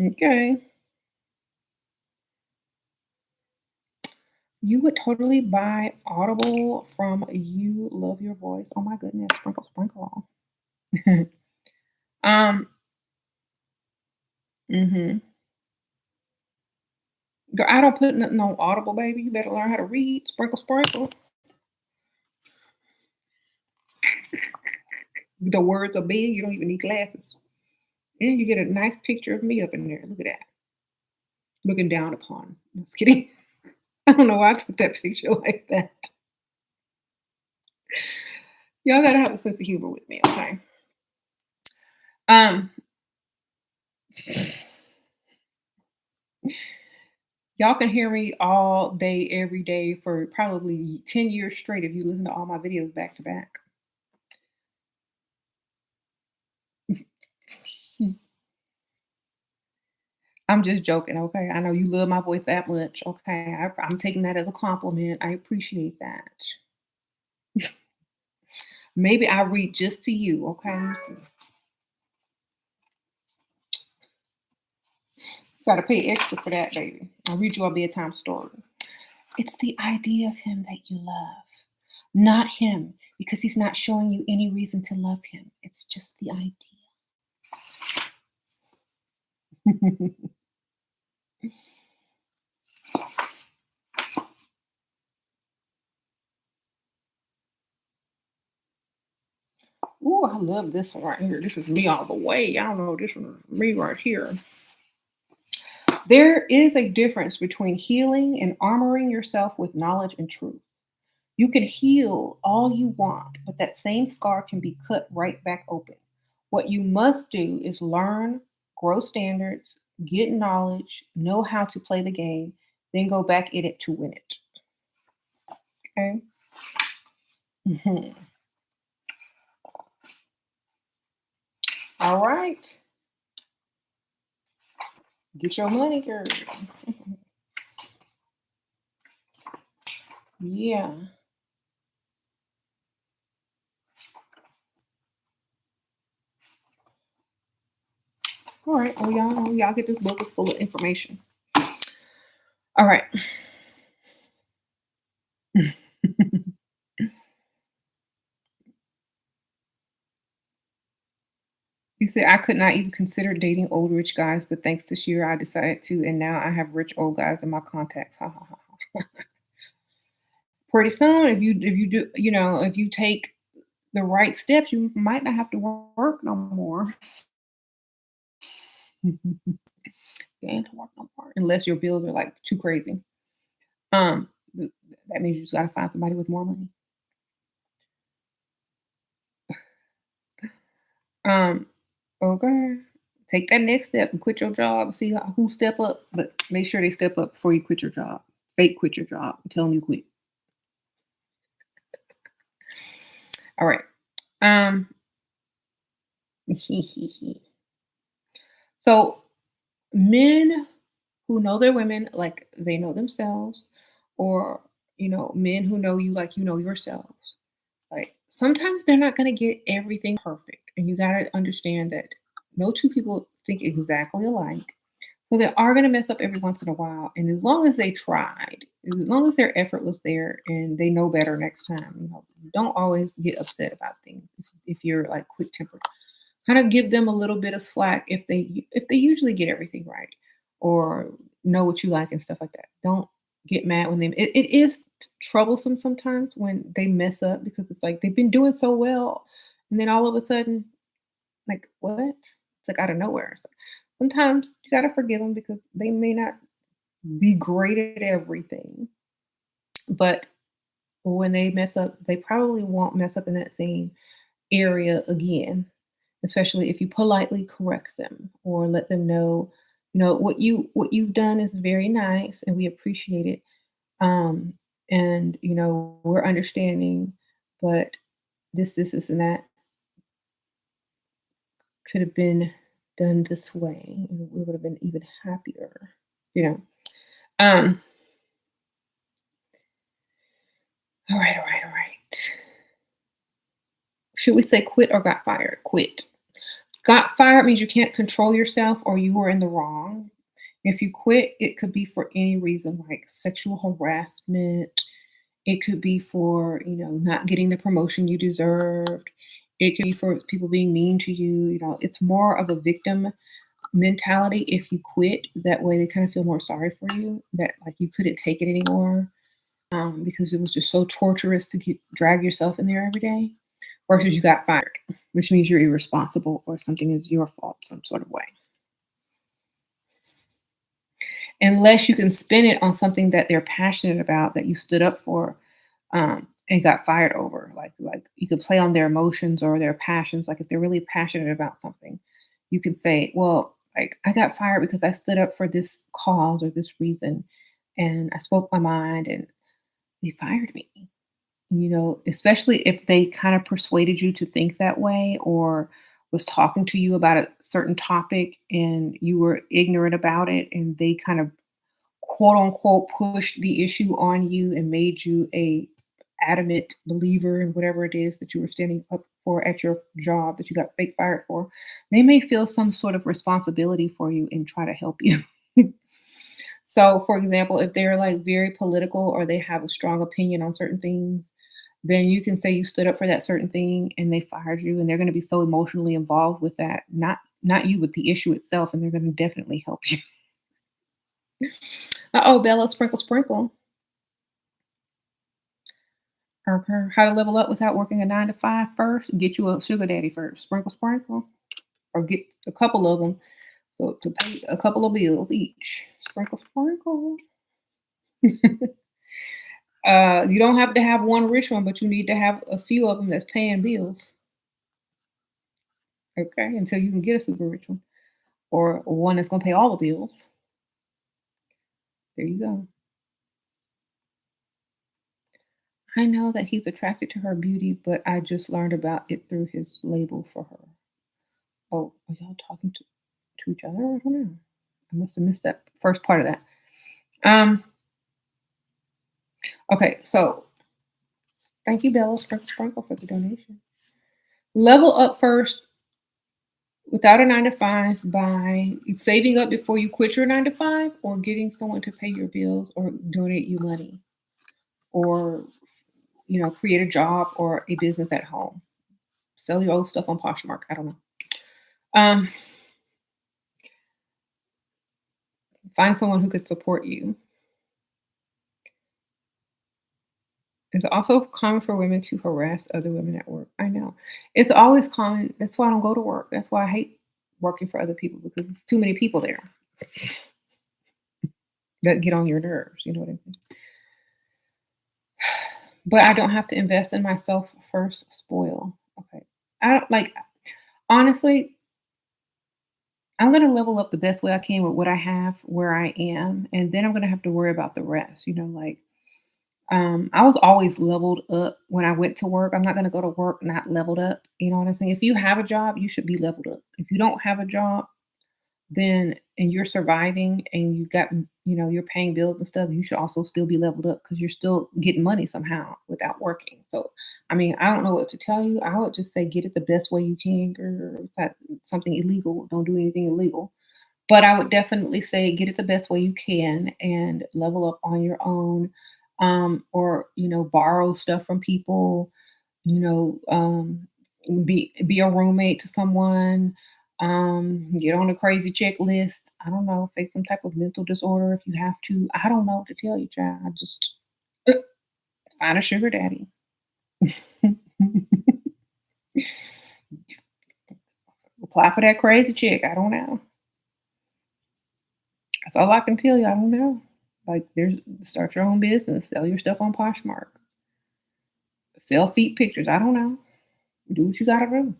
Okay. You would totally buy Audible from You Love Your Voice. Oh my goodness. Sprinkle, sprinkle. um, mm-hmm. Girl, I don't put nothing on Audible, baby. You better learn how to read. Sprinkle, sprinkle. The words are big. You don't even need glasses. And you get a nice picture of me up in there. Look at that. Looking down upon. Just kidding. I don't know why I took that picture like that. Y'all gotta have a sense of humor with me, okay? Um, y'all can hear me all day, every day for probably 10 years straight if you listen to all my videos back to back. I'm just joking, okay? I know you love my voice that much, okay? I'm taking that as a compliment. I appreciate that. Maybe I read just to you, okay? Gotta pay extra for that, baby. I'll read you a bedtime story. It's the idea of him that you love, not him, because he's not showing you any reason to love him. It's just the idea. Ooh, I love this one right here. This is me all the way. Y'all know this one is me right here. There is a difference between healing and armoring yourself with knowledge and truth. You can heal all you want, but that same scar can be cut right back open. What you must do is learn, grow standards, get knowledge, know how to play the game, then go back in it to win it. Okay? Mhm. All right. Get your money, girl. Yeah. All right. Well, y'all know, y'all get this book. It's full of information. All right. You said I could not even consider dating old rich guys, but thanks to Sheer, I decided to, and now I have rich old guys in my contacts. Ha ha ha. Pretty soon, if you do, if you take the right steps, you might not have to work no more. You ain't have to work no more unless your bills are like too crazy. Th- that means you just gotta find somebody with more money. Um, okay. Take that next step and quit your job and see who step up, but make sure they step up before you quit your job. Fake quit your job and tell them you quit. All right. Um, so men who know their women like they know themselves, or men who know you like you know yourselves. Like sometimes they're not going to get everything perfect, and you got to understand that no two people think exactly alike. So they are going to mess up every once in a while, and as long as they tried, as long as their effort was there, and they know better next time, don't always get upset about things if you're like quick tempered. Kind of give them a little bit of slack if they usually get everything right or know what you like and stuff like that. Don't get mad when it is troublesome sometimes when they mess up because it's like they've been doing so well and then all of a sudden, like, what? It's like out of nowhere. So sometimes you gotta forgive them because they may not be great at everything. But when they mess up, they probably won't mess up in that same area again, especially if you politely correct them or let them know, what you've done is very nice and we appreciate it. Um, and we're understanding, but this, and that could have been done this way, and we would have been even happier. You know. Um. All right. All right. All right. Should we say quit or got fired? Quit. Got fired means you can't control yourself or you were in the wrong. If you quit, it could be for any reason like sexual harassment. It could be for, not getting the promotion you deserved. It could be for people being mean to you. It's more of a victim mentality if you quit. That way they kind of feel more sorry for you that like you couldn't take it anymore because it was just so torturous to drag yourself in there every day versus you got fired, which means you're irresponsible or something is your fault some sort of way. Unless you can spin it on something that they're passionate about that you stood up for and got fired over. Like you could play on their emotions or their passions. Like if they're really passionate about something, you can say, well, like I got fired because I stood up for this cause or this reason and I spoke my mind and they fired me. Especially if they kind of persuaded you to think that way or was talking to you about a certain topic and you were ignorant about it and they kind of quote unquote pushed the issue on you and made you a adamant believer in whatever it is that you were standing up for at your job that you got fake fired for, they may feel some sort of responsibility for you and try to help you. So, for example, if they're like very political or they have a strong opinion on certain things, then you can say you stood up for that certain thing and they fired you and they're going to be so emotionally involved with that, not you, but the issue itself, and they're going to definitely help you. Oh, Bella, sprinkle, sprinkle. Okay. How to level up without working a 9 to 5 first? Get you a sugar daddy first. Sprinkle, sprinkle, or get a couple of them. So to pay a couple of bills each. Sprinkle, sprinkle. You don't have to have one rich one, but you need to have a few of them that's paying bills. Okay, until you can get a super rich one or one that's gonna pay all the bills. There you go. I know that he's attracted to her beauty, but I just learned about it through his label for her. Oh, are y'all talking to each other? I don't know. I must have missed that first part of that. Um, okay, so thank you, Bella Sprinkle Sprinkle, for the donation. Level up first without a 9 to 5 by saving up before you quit your 9 to 5 or getting someone to pay your bills or donate you money or create a job or a business at home. Sell your old stuff on Poshmark. I don't know. Um, find someone who could support you. It's also common for women to harass other women at work. I know. It's always common. That's why I don't go to work. That's why I hate working for other people because there's too many people there that get on your nerves. You know what I mean? But I don't have to invest in myself first. Spoil. Okay. I don't like honestly. I'm gonna level up the best way I can with what I have, where I am, and then I'm gonna have to worry about the rest. I was always leveled up when I went to work. I'm not gonna go to work not leveled up. You know what I'm saying? If you have a job, you should be leveled up. If you don't have a job, then and you're surviving and you got you're paying bills and stuff, you should also still be leveled up because you're still getting money somehow without working. So I mean, I don't know what to tell you. I would just say get it the best way you can, or it's not something illegal. Don't do anything illegal. But I would definitely say get it the best way you can and level up on your own, or borrow stuff from people. You know, be a roommate to someone. Get on a crazy checklist. I don't know, fake some type of mental disorder if you have to. I don't know what to tell you, child. I just find a sugar daddy. Apply for that crazy chick. I don't know. That's all I can tell you. I don't know. Like, there's start your own business, sell your stuff on Poshmark, sell feet pictures. I don't know. Do what you gotta do.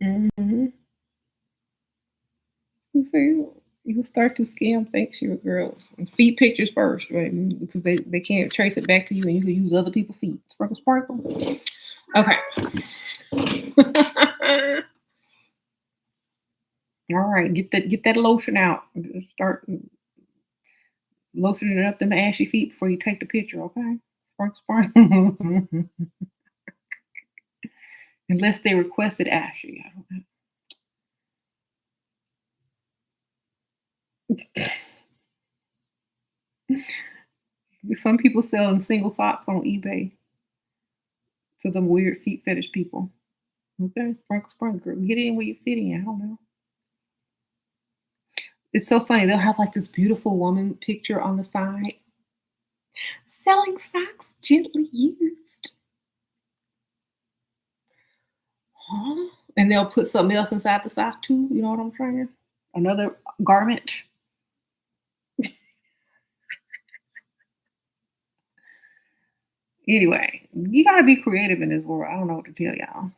Mhm. You see, you start to scam thanks you girls. And feet pictures first, right? Because they can't trace it back to you, and you can use other people's feet. Sprinkle, sprinkle. Okay. All right. Get that lotion out. Start lotioning up them ashy feet before you take the picture. Okay. Sprinkle, sprinkle. Unless they requested ashy. I don't know. Some people selling single socks on eBay to them weird feet fetish people. Okay, sprinkle, sprinkle. Get in where you fit in. I don't know. It's so funny. They'll have like this beautiful woman picture on the side. Selling socks gently used. Huh? And they'll put something else inside the sock too. You know what I'm saying? Another garment. Anyway, you gotta be creative in this world. I don't know what to tell y'all.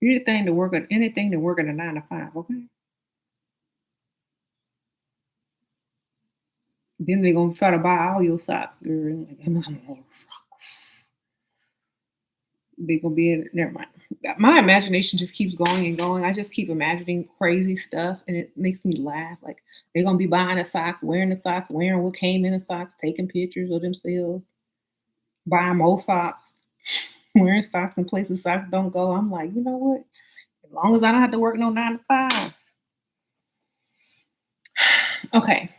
Anything to work at a 9 to 5, okay? Then they're gonna try to buy all your socks, girl. They gonna be in never mind. My imagination just keeps going and going. I just keep imagining crazy stuff and it makes me laugh. Like they're gonna be buying the socks, wearing what came in the socks, taking pictures of themselves, buying more socks, wearing socks in places socks don't go. I'm like, you know what? As long as I don't have to work no 9 to 5. Okay.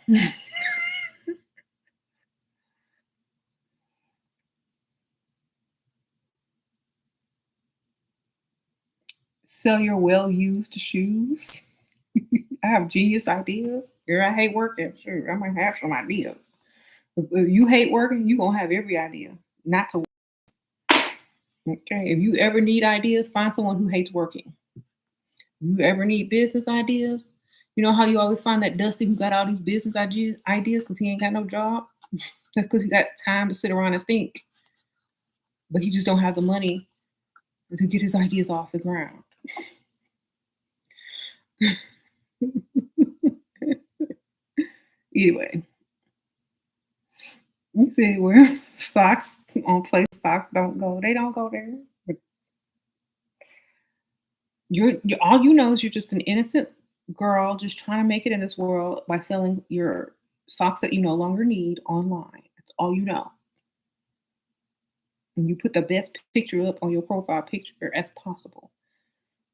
Sell your well-used shoes. I have genius ideas. Girl, I hate working. Sure, I might have some ideas. If you hate working, you gonna have every idea not to work. Okay. If you ever need ideas, find someone who hates working. You ever need business ideas? You know how you always find that Dusty who got all these business ideas because he ain't got no job? That's because he got time to sit around and think, but he just don't have the money to get his ideas off the ground. Anyway, you see where socks on place socks don't go. They don't go there. But you're all you know is you're just an innocent girl just trying to make it in this world by selling your socks that you no longer need online. That's all you know. And you put the best picture up on your profile picture as possible.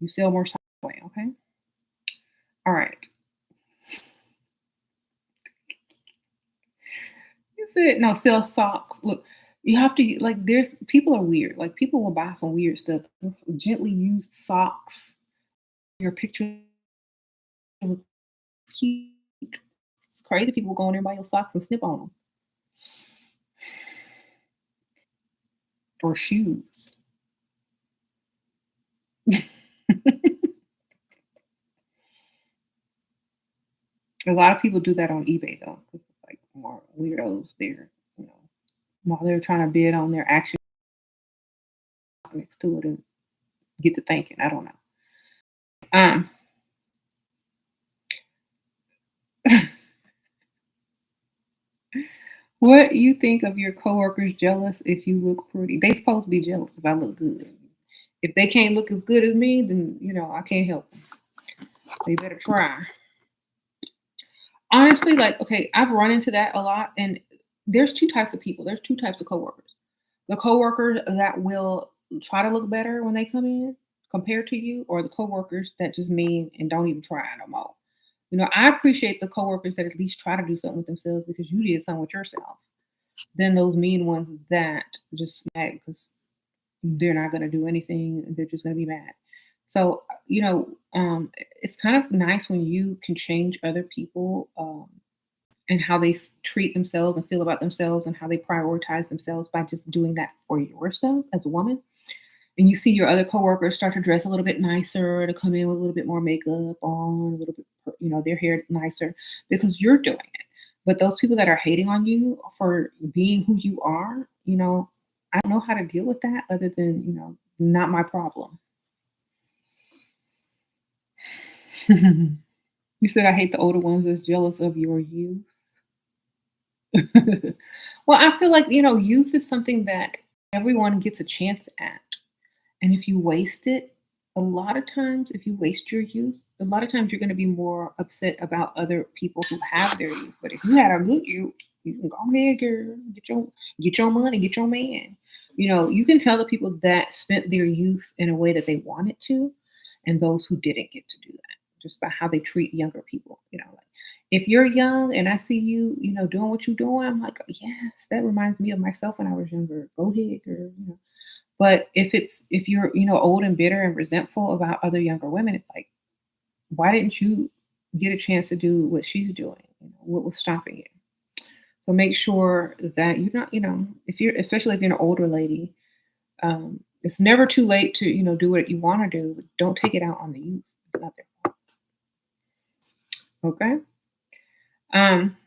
You sell more socks away, okay? All right. You said no, sell socks. Look, you have to like. There's people are weird. Like people will buy some weird stuff. Gently used socks. Your picture looks cute. It's crazy. People go in there and buy your socks and snip on them or shoes. A lot of people do that on eBay though, 'cause it's like more weirdos there. You know, while they're trying to bid on their action next to it and get to thinking. I don't know. Um, what you think of your coworkers jealous if you look pretty? They supposed to be jealous if I look good. If they can't look as good as me, then I can't help them. They better try. Honestly, like, okay, I've run into that a lot, and there's two types of people. There's two types of coworkers. The coworkers that will try to look better when they come in compared to you, or the coworkers that just mean and don't even try no more. I appreciate the coworkers that at least try to do something with themselves because you did something with yourself. Then those mean ones that just mad because they're not going to do anything. They're just going to be mad. So, it's kind of nice when you can change other people and how they treat themselves and feel about themselves and how they prioritize themselves by just doing that for yourself as a woman. And you see your other coworkers start to dress a little bit nicer, to come in with a little bit more makeup on, a little bit, their hair nicer because you're doing it. But those people that are hating on you for being who you are, I don't know how to deal with that other than, not my problem. You said I hate the older ones that's jealous of your youth. Well, I feel like, youth is something that everyone gets a chance at. And if you waste it, a lot of times, if you waste your youth, a lot of times you're going to be more upset about other people who have their youth. But if you had a good youth, you can go ahead, girl, get your money, get your man. You can tell the people that spent their youth in a way that they wanted to, and those who didn't get to do that, just by how they treat younger people. Like if you're young and I see you, doing what you're doing, I'm like, yes, that reminds me of myself when I was younger. Go ahead, girl. But if you're, old and bitter and resentful about other younger women, it's like, why didn't you get a chance to do what she's doing? What was stopping you? So make sure that you're not, if you're, especially if you're an older lady, it's never too late to, do what you want to do, but don't take it out on the youth. It's not their fault. Okay. Um,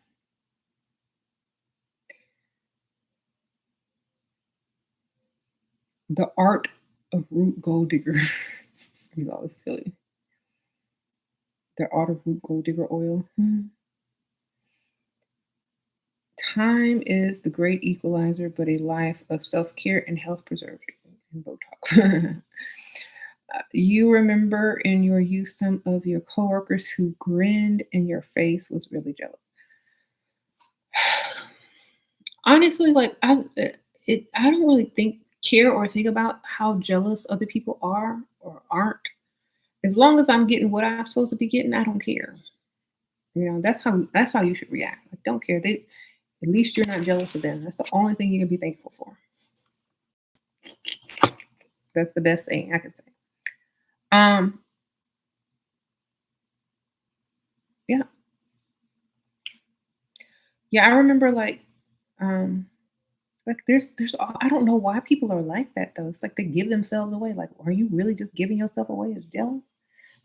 the art of root gold digger. You know, it's silly. The art of root gold digger oil. Time is the great equalizer, but a life of self care and health preserving and Botox. You remember in your youth some of your coworkers who grinned and your face was really jealous. Honestly, like I don't really care or think about how jealous other people are or aren't. As long as I'm getting what I'm supposed to be getting, I don't care. That's how you should react. Like, don't care. At least you're not jealous of them. That's the only thing you can be thankful for. That's the best thing I can say. Um, yeah. Yeah, I remember like there's I don't know why people are like that though. It's like they give themselves away. Like, are you really just giving yourself away as jealous?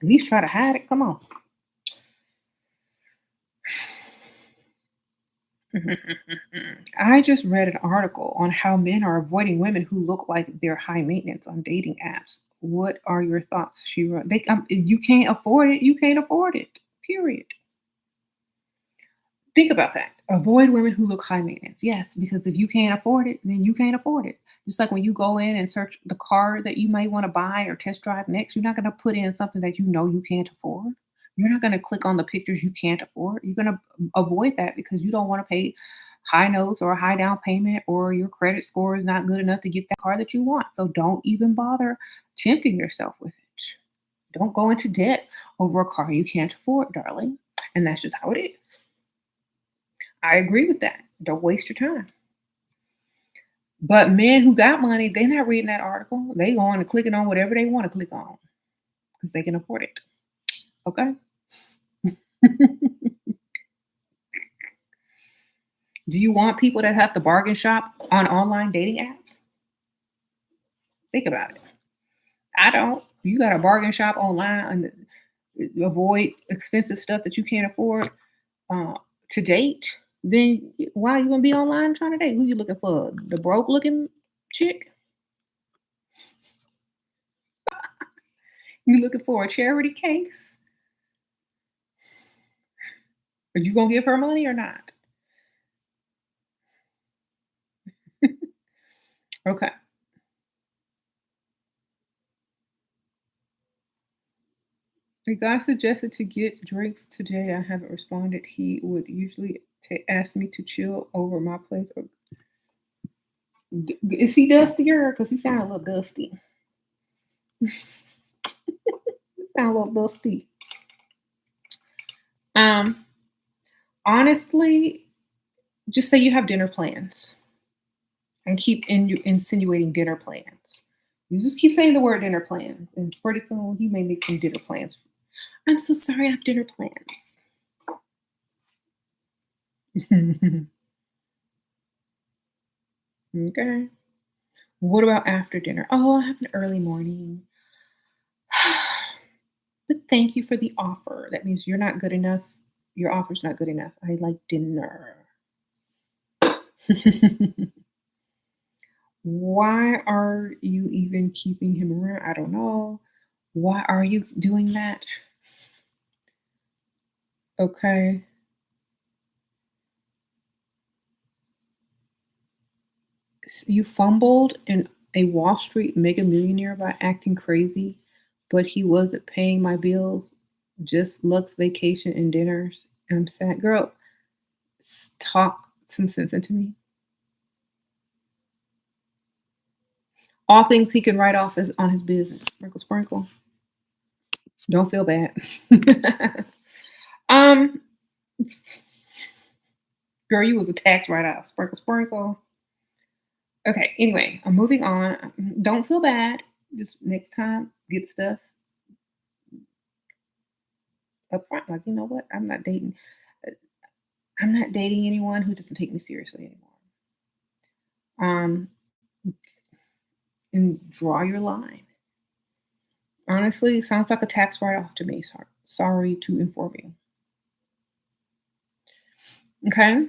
At least try to hide it. Come on. I just read an article on how men are avoiding women who look like they're high maintenance on dating apps. What are your thoughts? She wrote, you can't afford it. You can't afford it. Period. Think about that. Avoid women who look high maintenance. Yes, because if you can't afford it, then you can't afford it. Just like when you go in and search the car that you might want to buy or test drive next, you're not going to put in something that you know you can't afford. You're not going to click on the pictures you can't afford. You're going to avoid that because you don't want to pay high notes or a high down payment or your credit score is not good enough to get that car that you want. So don't even bother tempting yourself with it. Don't go into debt over a car you can't afford, darling. And that's just how it is. I agree with that. Don't waste your time. But men who got money, they're not reading that article. They going and clicking on whatever they want to click on because they can afford it. Okay. Do you want people that have to bargain shop on online dating apps? Think about it. I don't. You got a bargain shop online and avoid expensive stuff that you can't afford uh, to date. Then why are you gonna be online trying to date? Who you looking for? The broke looking chick? You looking for a charity case? Are you gonna give her money or not? Okay. The guy suggested to get drinks today. I haven't responded. He would usually ask me to chill over my place. Is he dustier? Because he sound a little dusty. He sound a little dusty. Um, honestly, just say you have dinner plans and keep insinuating dinner plans. You just keep saying the word dinner plans, and pretty soon he may make some dinner plans. I'm so sorry, I have dinner plans. Okay. What about after dinner? Oh, I have an early morning. But thank you for the offer. That means you're not good enough. Your offer's not good enough. I like dinner. Why are you even keeping him around? I don't know. Why are you doing that? Okay. You fumbled in a Wall Street mega millionaire by acting crazy, but he wasn't paying my bills, just Lux vacation and dinners. I'm sad. Girl, talk some sense into me. All things he can write off as on his business. Sprinkle, sprinkle. Don't feel bad. um, girl, you was a tax write-off. Sprinkle, sprinkle. Okay, anyway, I'm moving on. Don't feel bad. Just next time, get stuff up front. Like, you know what? uh, I'm not dating anyone who doesn't take me seriously anymore. Um, and draw your line. Honestly, it sounds like a tax write-off to me. Sorry to inform you. Okay.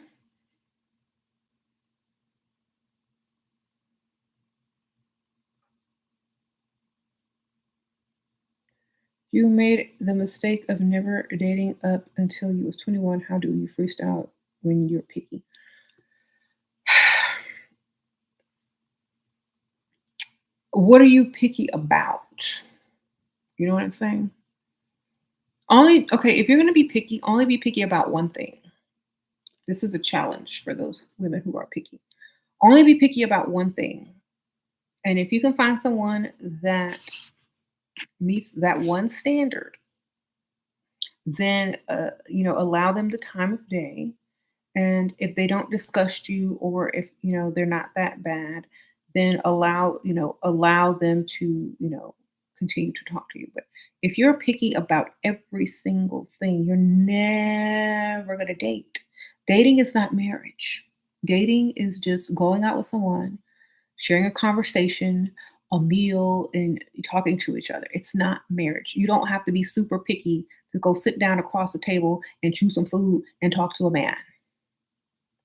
You made the mistake of never dating up until you was 21. How do you freestyle when you're picky? What are you picky about? You know what I'm saying? Only okay, if you're gonna be picky, only be picky about one thing. This is a challenge for those women who are picky. Only be picky about one thing. And if you can find someone that meets that one standard, then allow them the time of day. And if they don't disgust you, or if they're not that bad, then allow them to continue to talk to you. But if you're picky about every single thing, you're never going to date. Dating is not marriage. Dating is just going out with someone, sharing a conversation, a meal, and talking to each other. It's not marriage. You don't have to be super picky to go sit down across the table and chew some food and talk to a man.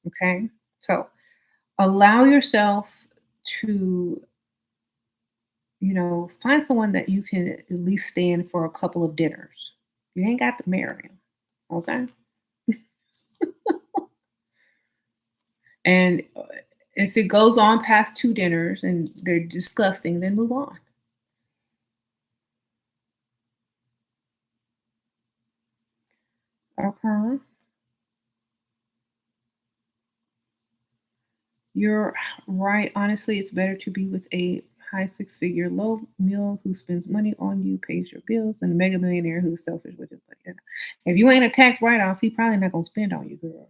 Okay. So allow yourself to, find someone that you can at least stand for a couple of dinners. You ain't got to marry him. Okay. And if it goes on past two dinners and they're disgusting, then move on. Okay. You're right. Honestly, it's better to be with a high six figure, low meal who spends money on you, pays your bills, than a mega millionaire who's selfish with his money. If you ain't a tax write off, he probably not going to spend on you, girl.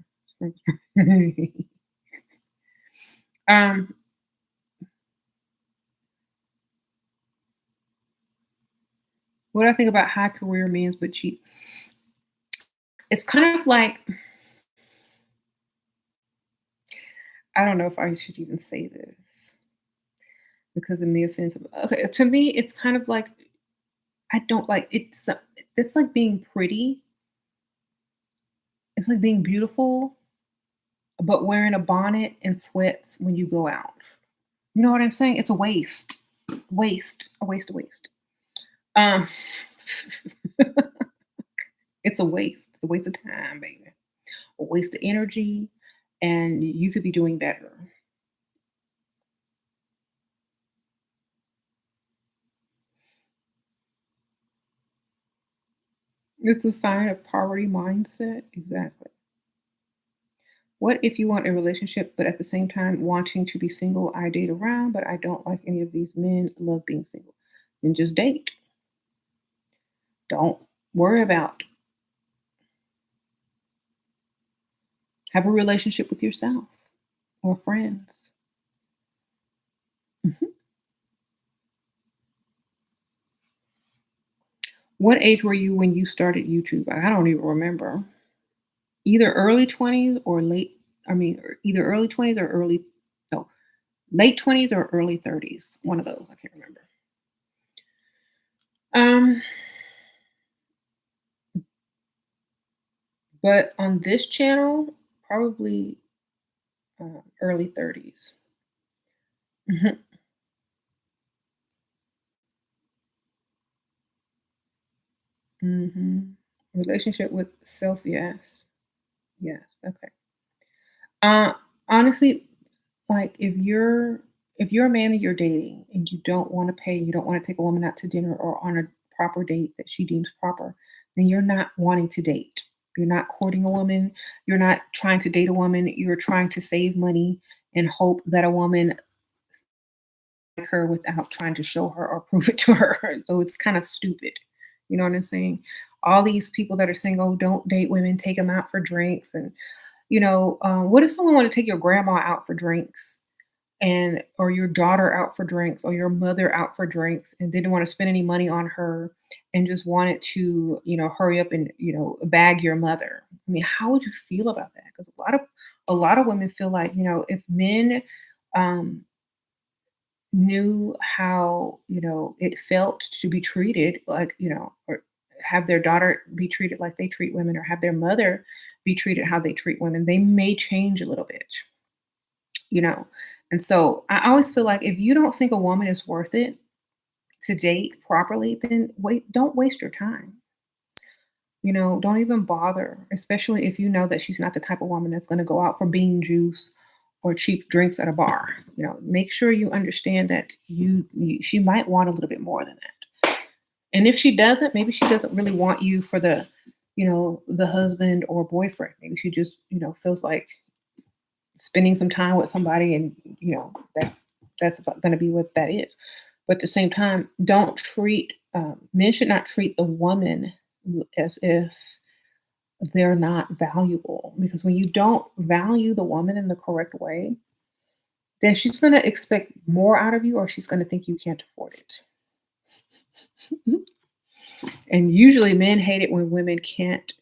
um, what do I think about high career men's but cheap? It's kind of like, I don't know if I should even say this because it may offend some. Okay, to me, it's kind of like I don't like it's like being pretty. It's like being beautiful, but wearing a bonnet and sweats when you go out. You know what I'm saying? It's a waste. Waste. A waste, a waste. Um it's a waste. It's a waste of time, baby. A waste of energy. And you could be doing better. It's a sign of poverty mindset. Exactly. What if you want a relationship, but at the same time wanting to be single? I date around, but I don't like any of these men. Love being single. Then just date. Don't worry about. Have a relationship with yourself or friends. Mhm. What age were you when you started YouTube? I don't even remember. Either early 20s or late, either early 20s or no, late 20s or early 30s. One of those. I can't remember. Um, but on this channel, probably early 30s. Mhm. Mhm. Relationship with self, yes. Yes. Okay. Uh, honestly, like if you're a man and you're dating and you don't want to pay, you don't want to take a woman out to dinner or on a proper date that she deems proper, then you're not wanting to date. You're not courting a woman. You're not trying to date a woman. You're trying to save money and hope that a woman like her without trying to show her or prove it to her. So it's kind of stupid. You know what I'm saying? All these people that are saying, "Oh, don't date women, take them out for drinks," and what if someone want to take your grandma out for drinks and or your daughter out for drinks or your mother out for drinks and didn't want to spend any money on her and just wanted to, hurry up and, bag your mother? I mean, how would you feel about that? Because a lot of women feel like, if men um knew how, it felt to be treated like, or have their daughter be treated like they treat women or have their mother be treated how they treat women, they may change a little bit, you know. And so I always feel like if you don't think a woman is worth it to date properly, then don't waste your time. Don't even bother, especially if you know that she's not the type of woman that's going to go out for bean juice or cheap drinks at a bar. Make sure you understand that she might want a little bit more than that. And if she doesn't, maybe she doesn't really want you for the husband or boyfriend. Maybe she just, feels like spending some time with somebody and, that's going to be what that is. But at the same time, don't treat men should not treat the woman as if they're not valuable, because when you don't value the woman in the correct way, then she's going to expect more out of you or she's going to think you can't afford it. And usually men hate it when women can't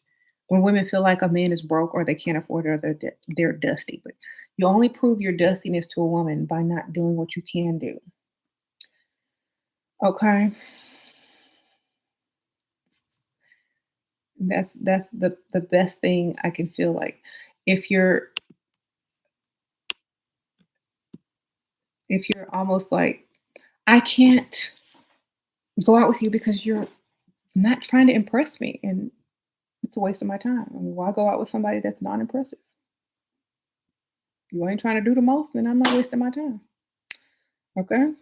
when women feel like a man is broke or they can't afford it or they're dusty. But you only prove your dustiness to a woman by not doing what you can do. Okay? That's the best thing I can feel like. If you're if you're almost like, I can't go out with you because you're not trying to impress me, and it's a waste of my time. I mean, why go out with somebody that's not impressive? You ain't trying to do the most, then I'm not wasting my time. Okay?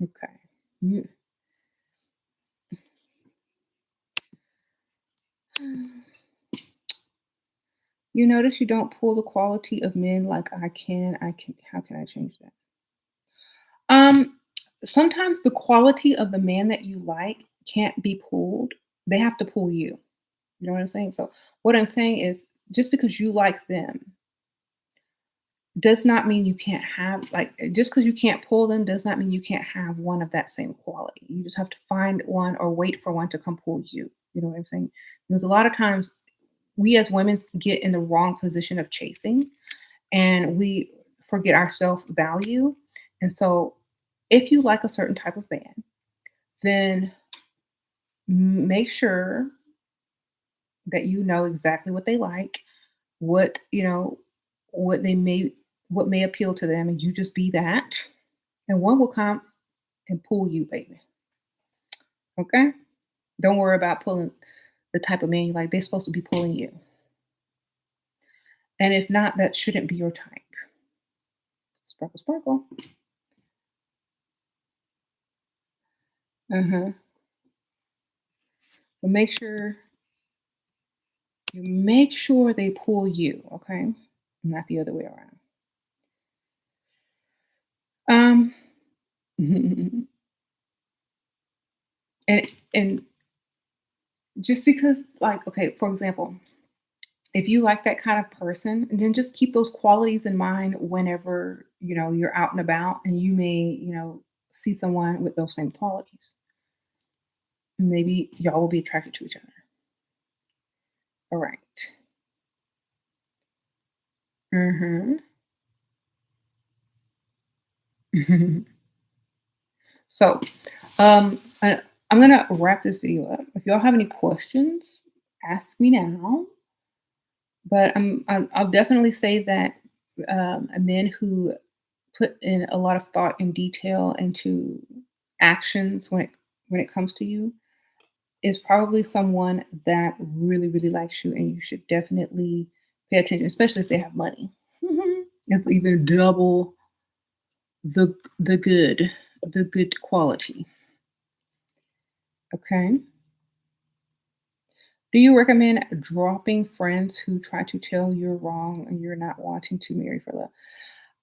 Okay. You you notice you don't pull the quality of men like I can how can I change that? Um, Sometimes the quality of the man that you like can't be pulled. They have to pull you. You know what I'm saying? So what I'm saying is just because you like them does not mean you can't have just because you can't pull them does not mean you can't have one of that same quality. You just have to find one or wait for one to come pull you. You know what I'm saying? Because a lot of times we as women get in the wrong position of chasing and we forget our self value. And so if you like a certain type of man, then make sure that you know exactly what they like, what, what they may what may appeal to them, and you just be that. And one will come and pull you, baby. Okay? Don't worry about pulling the type of man you like. They're supposed to be pulling you. And if not, that shouldn't be your type. Sparkle, sparkle. Uh-huh. But make sure they pull you, okay? Not the other way around. Um and just because, like, okay, for example, if you like that kind of person, and then just keep those qualities in mind whenever, you're out and about and you may, see someone with those same qualities. Maybe y'all will be attracted to each other. All right. Mm-hmm. So, I'm gonna wrap this video up. If y'all have any questions, ask me now. But I'll definitely say that a men who put in a lot of thought and detail into actions when it comes to you is probably someone that really really likes you, and you should definitely pay attention, especially if they have money. It's even double the good quality. Okay. Do you recommend dropping friends who try to tell you're wrong and you're not wanting to marry for love?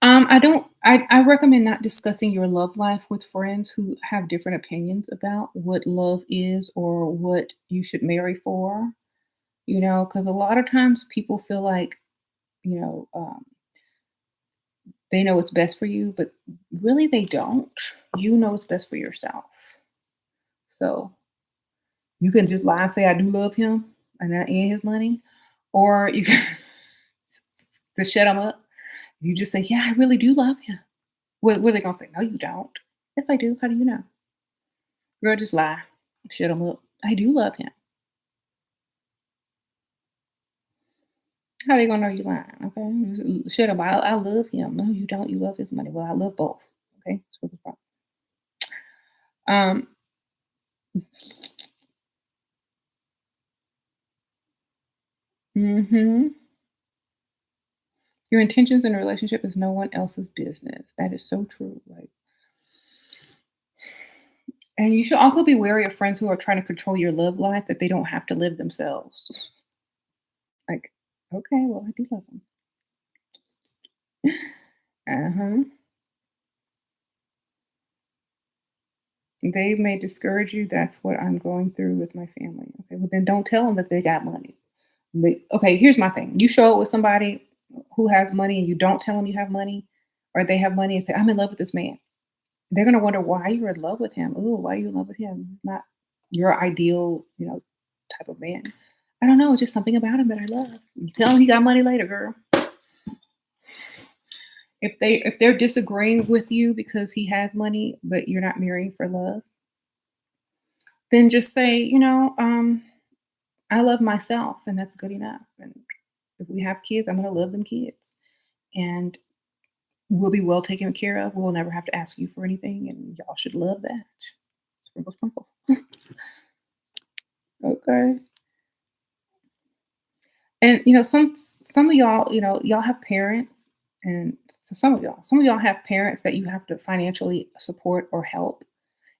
I don't. I recommend not discussing your love life with friends who have different opinions about what love is or what you should marry for. Because a lot of times people feel like you know they know what's best for you, but really they don't. You know what's best for yourself. So you can just lie and say I do love him and his money, or you can to shut him up. You just say, yeah, I really do love him. What are they gonna say? No, you don't. Yes, I do. How do you know? Girl, just lie. Shut him up. I do love him. How they gonna know you lying? Okay, shut up. I love him. No, you don't. You love his money. Well, I love both. Okay, that's what the problem. Um. Mhm. Your intentions in a relationship is no one else's business. That is so true. And you should also be wary of friends who are trying to control your love life that they don't have to live themselves. Like, okay, well, I do love him. Uh-huh. They may discourage you. That's what I'm going through with my family. Okay, well then don't tell them that they got money. But okay, here's my thing. You show up with somebody who has money and you don't tell them you have money or they have money and say, I'm in love with this man. They're gonna wonder why you're in love with him. Ooh, why are you in love with him? He's not your ideal, type of man. I don't know, just something about him that I love. You tell him he got money later, girl. If they're disagreeing with you because he has money, but you're not marrying for love, then just say, I love myself and that's good enough. And if we have kids, I'm gonna love them kids. And we'll be well taken care of. We'll never have to ask you for anything, and y'all should love that. Sprinkle, sprinkle. Okay. And some of y'all, y'all have parents, and so some of y'all have parents that you have to financially support or help.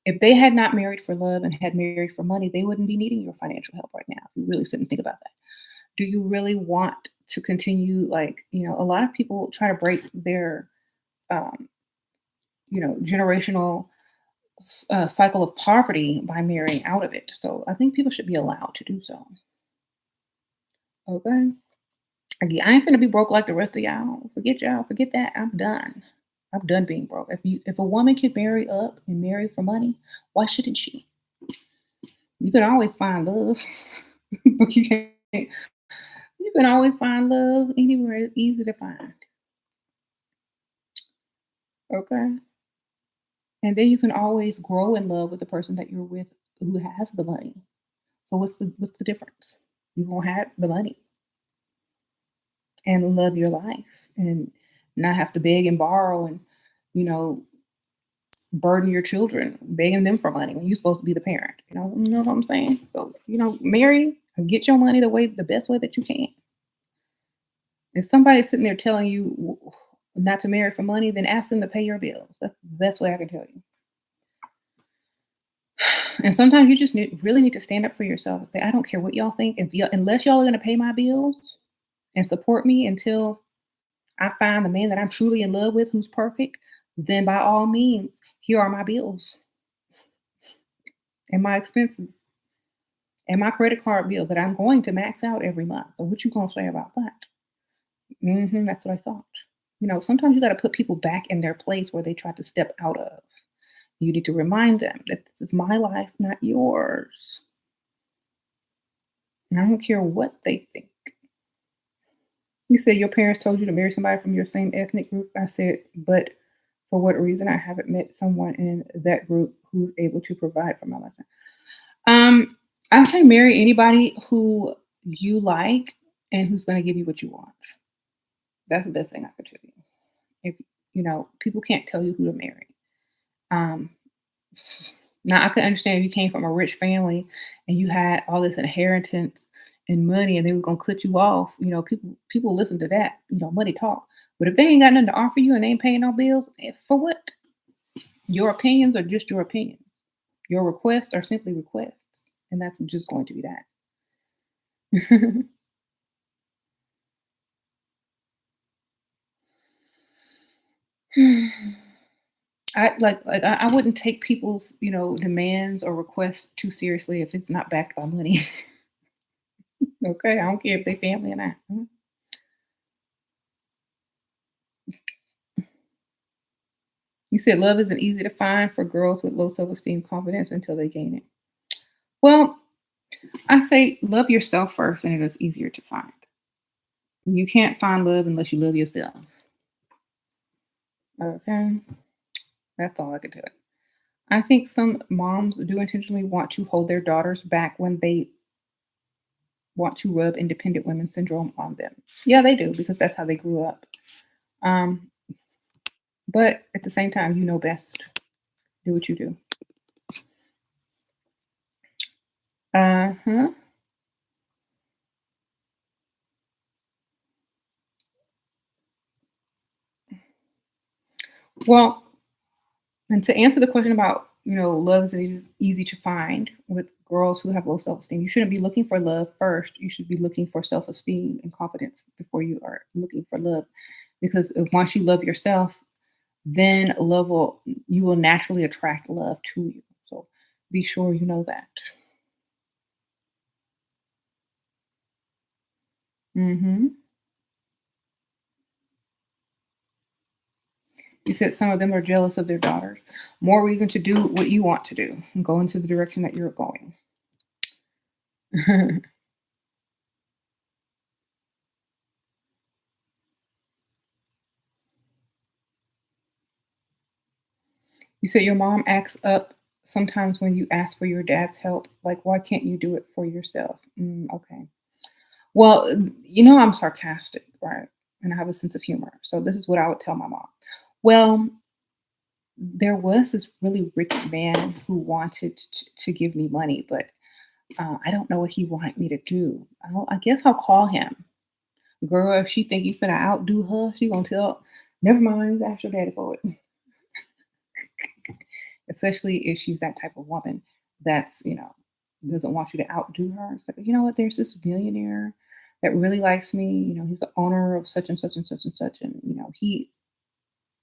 If they had not married for love and had married for money, they wouldn't be needing your financial help right now. If you really sit and think about that. Do you really want to continue, like, a lot of people try to break their um, generational cycle of poverty by marrying out of it. So I think people should be allowed to do so. Okay. Again, I ain't finna be broke like the rest of y'all. Forget y'all. Forget that. I'm done. I'm done being broke. If a woman can marry up and marry for money, why shouldn't she? You can always find love. But you can always find love anywhere. It's easy to find. Okay. And then you can always grow in love with the person that you're with who has the money. So what's the difference? You won't have the money and love your life and not have to beg and borrow and, you know, burden your children, begging them for money when you're supposed to be the parent. You know what I'm saying? So, marry and get your money the best way that you can. If somebody's sitting there telling you not to marry for money, then ask them to pay your bills. That's the best way I can tell you. And sometimes you just really need to stand up for yourself and say, I don't care what y'all think. Unless y'all are going to pay my bills and support me until I find the man that I'm truly in love with who's perfect, then by all means, here are my bills and my expenses and my credit card bill that I'm going to max out every month. So what you gonna say about that? That's what I thought. Sometimes you got to put people back in their place where they tried to step out of. You need to remind them that this is my life, not yours. And I don't care what they think. You said your parents told you to marry somebody from your same ethnic group. I said, but for what reason? I haven't met someone in that group who's able to provide for my lifestyle. I say marry anybody who you like and who's going to give you what you want. That's the best thing I could tell you. If people can't tell you who to marry. Um, Now I could understand if you came from a rich family and you had all this inheritance and money and they was gonna cut you off. People listen to that. Money talk. But if they ain't got nothing to offer you and they ain't paying no bills, for what? Your opinions are just your opinions. Your requests are simply requests, and that's just going to be that. I wouldn't take people's demands or requests too seriously if it's not backed by money. Okay, I don't care if they family or not. You said love isn't easy to find for girls with low self-esteem confidence until they gain it. Well, I say love yourself first and it is easier to find. You can't find love unless you love yourself. Okay. That's all I could do. I think some moms do intentionally want to hold their daughters back when they want to rub independent women syndrome on them. Yeah, they do because that's how they grew up. Um, but at the same time, you know best. Do what you do. Uh-huh. Well, and to answer the question about, love is easy to find with girls who have low self-esteem, you shouldn't be looking for love first. You should be looking for self-esteem and confidence before you are looking for love. Because once you love yourself, then you will naturally attract love to you. So be sure you know that. Hmm. She said some of them are jealous of their daughters. More reason to do what you want to do and go into the direction that you're going. You said your mom acts up sometimes when you ask for your dad's help. Like, why can't you do it for yourself? Okay. Well, I'm sarcastic, right? And I have a sense of humor. So this is what I would tell my mom. Well, there was this really rich man who wanted to give me money, but I don't know what he wanted me to do. I guess I'll call him. Girl, if she think you finna outdo her, she gonna tell, never mind, ask your daddy for it. Especially if she's that type of woman that's, doesn't want you to outdo her. It's like, you know what, there's this millionaire that really likes me. He's the owner of such and such and such and such. And, he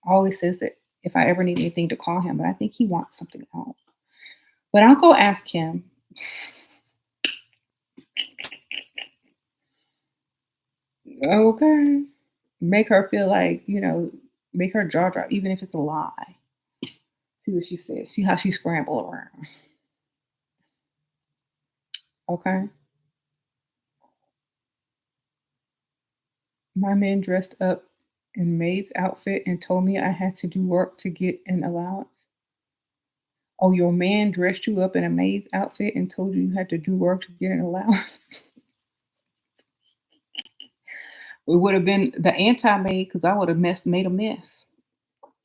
always says that if I ever need anything to call him, but I think he wants something else. But I'll go ask him. Okay. Make her feel like, make her jaw drop, even if it's a lie. See what she says. See how she scramble around. Okay. My man dressed up in maid's outfit and told me I had to do work to get an allowance. Oh, your man dressed you up in a maid's outfit and told you you had to do work to get an allowance. It would have been the anti-maid because I would have made a mess.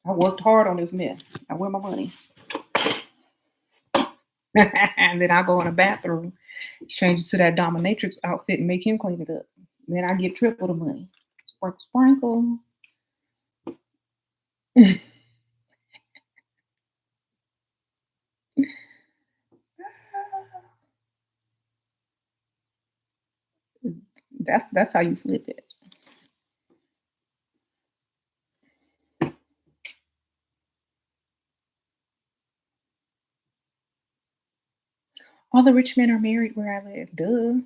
I worked hard on this mess. I where my money? And then I go in the bathroom, change it to that dominatrix outfit and make him clean it up. Then I get triple the money. Sprinkle, sprinkle. That's how you flip it. All the rich men are married where I live. Duh.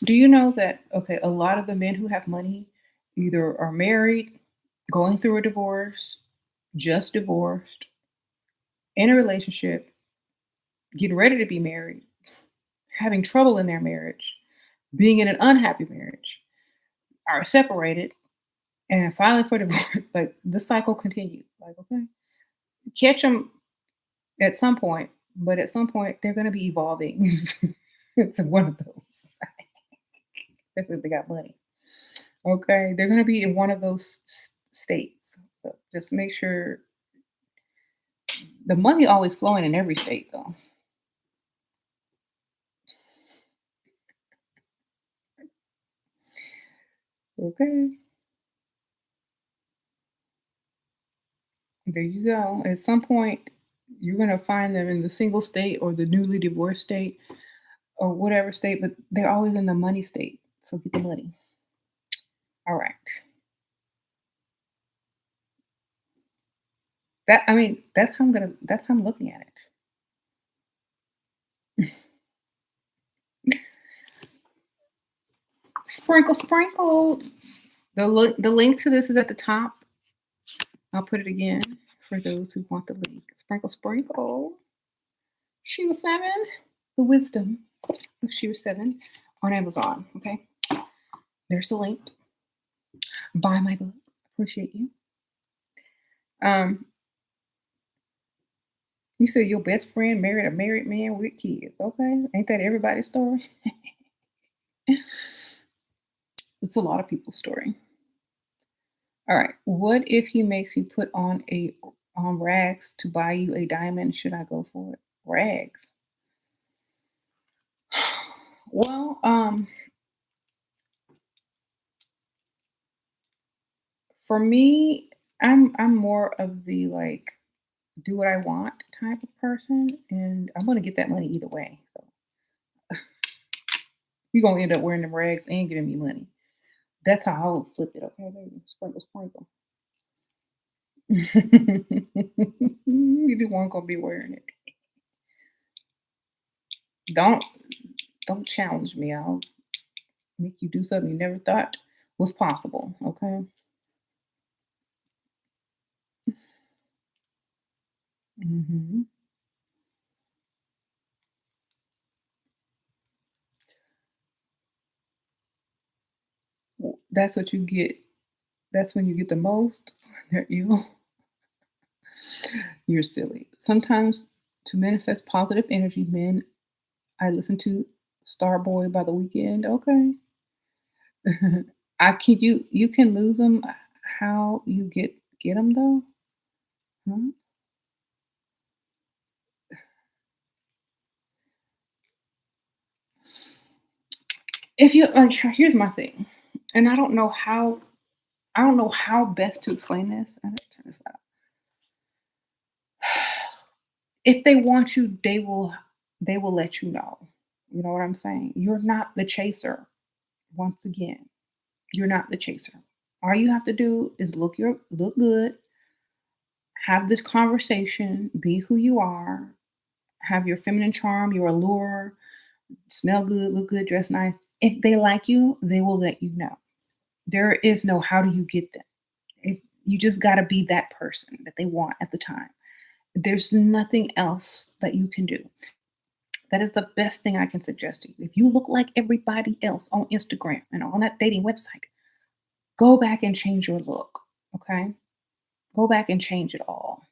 Do you know that, okay, a lot of the men who have money either are married, going through a divorce, just divorced, in a relationship, getting ready to be married, having trouble in their marriage, being in an unhappy marriage, are separated, and filing for divorce. Like the cycle continues. Like, okay, catch them at some point, but at some point they're going to be evolving to one of those, especially if they got money. Okay, they're going to be in one of those states. So just make sure the money always flowing in every state, though. Okay, there you go. At some point, you're going to find them in the single state or the newly divorced state or whatever state, but they're always in the money state. So get the money. All right. That's how I'm looking at it. Sprinkle, sprinkle. The link to this is at the top. I'll put it again for those who want the link. Sprinkle, sprinkle. SheRaSeven, the wisdom of SheRaSeven on Amazon. Okay, there's the link. Buy my book. Appreciate you. Um, you said your best friend married a married man with kids. Okay, ain't that everybody's story? It's a lot of people's story. All right. What if he makes you put on a rags to buy you a diamond? Should I go for it? Rags. Well, for me, I'm more of the like do what I want type of person, and I'm gonna get that money either way. So you're gonna end up wearing them rags and giving me money. That's how I would flip it. Okay, baby, sprinkle, sprinkle. You the one gonna be wearing it. Don't don't challenge me. make you do something you never thought was possible, okay? Mhm. That's what you get. That's when you get the most. You you're silly. Sometimes to manifest positive energy, men, I listen to Starboy by the weekend. Okay. I can you can lose them. How you get them though? Huh? If you like, here's my thing, and I don't know how best to explain this. I just turn this out. If they want you, they will let you know. You know what I'm saying? You're not the chaser. Once again, you're not the chaser. All you have to do is look good, have this conversation, be who you are, have your feminine charm, your allure, smell good, look good, dress nice. If they like you, they will let you know. There is no how do you get them. If you just got to be that person that they want at the time. There's nothing else that you can do. That is the best thing I can suggest to you. If you look like everybody else on Instagram and on that dating website, go back and change your look. Okay? Go back and change it all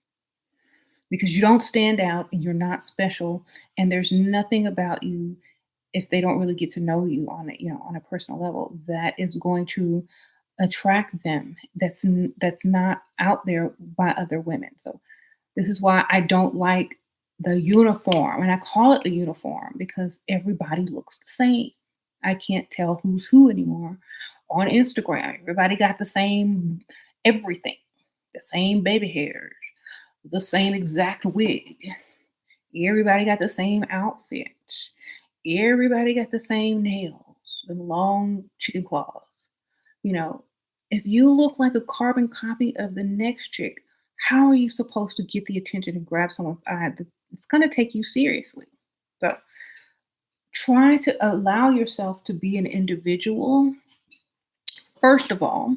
because you don't stand out and you're not special and there's nothing about you if they don't really get to know you on a, on a personal level that is going to attract them that's not out there by other women. So this is why I don't like the uniform, and I call it the uniform because everybody looks the same. I can't tell who's who anymore on Instagram. Everybody got the same everything, the same baby hairs, the same exact wig. Everybody got the same outfit. Everybody got the same nails and long chicken claws. You know, if you look like a carbon copy of the next chick, how are you supposed to get the attention and grab someone's eye? It's going to take you seriously. So try to allow yourself to be an individual. First of all,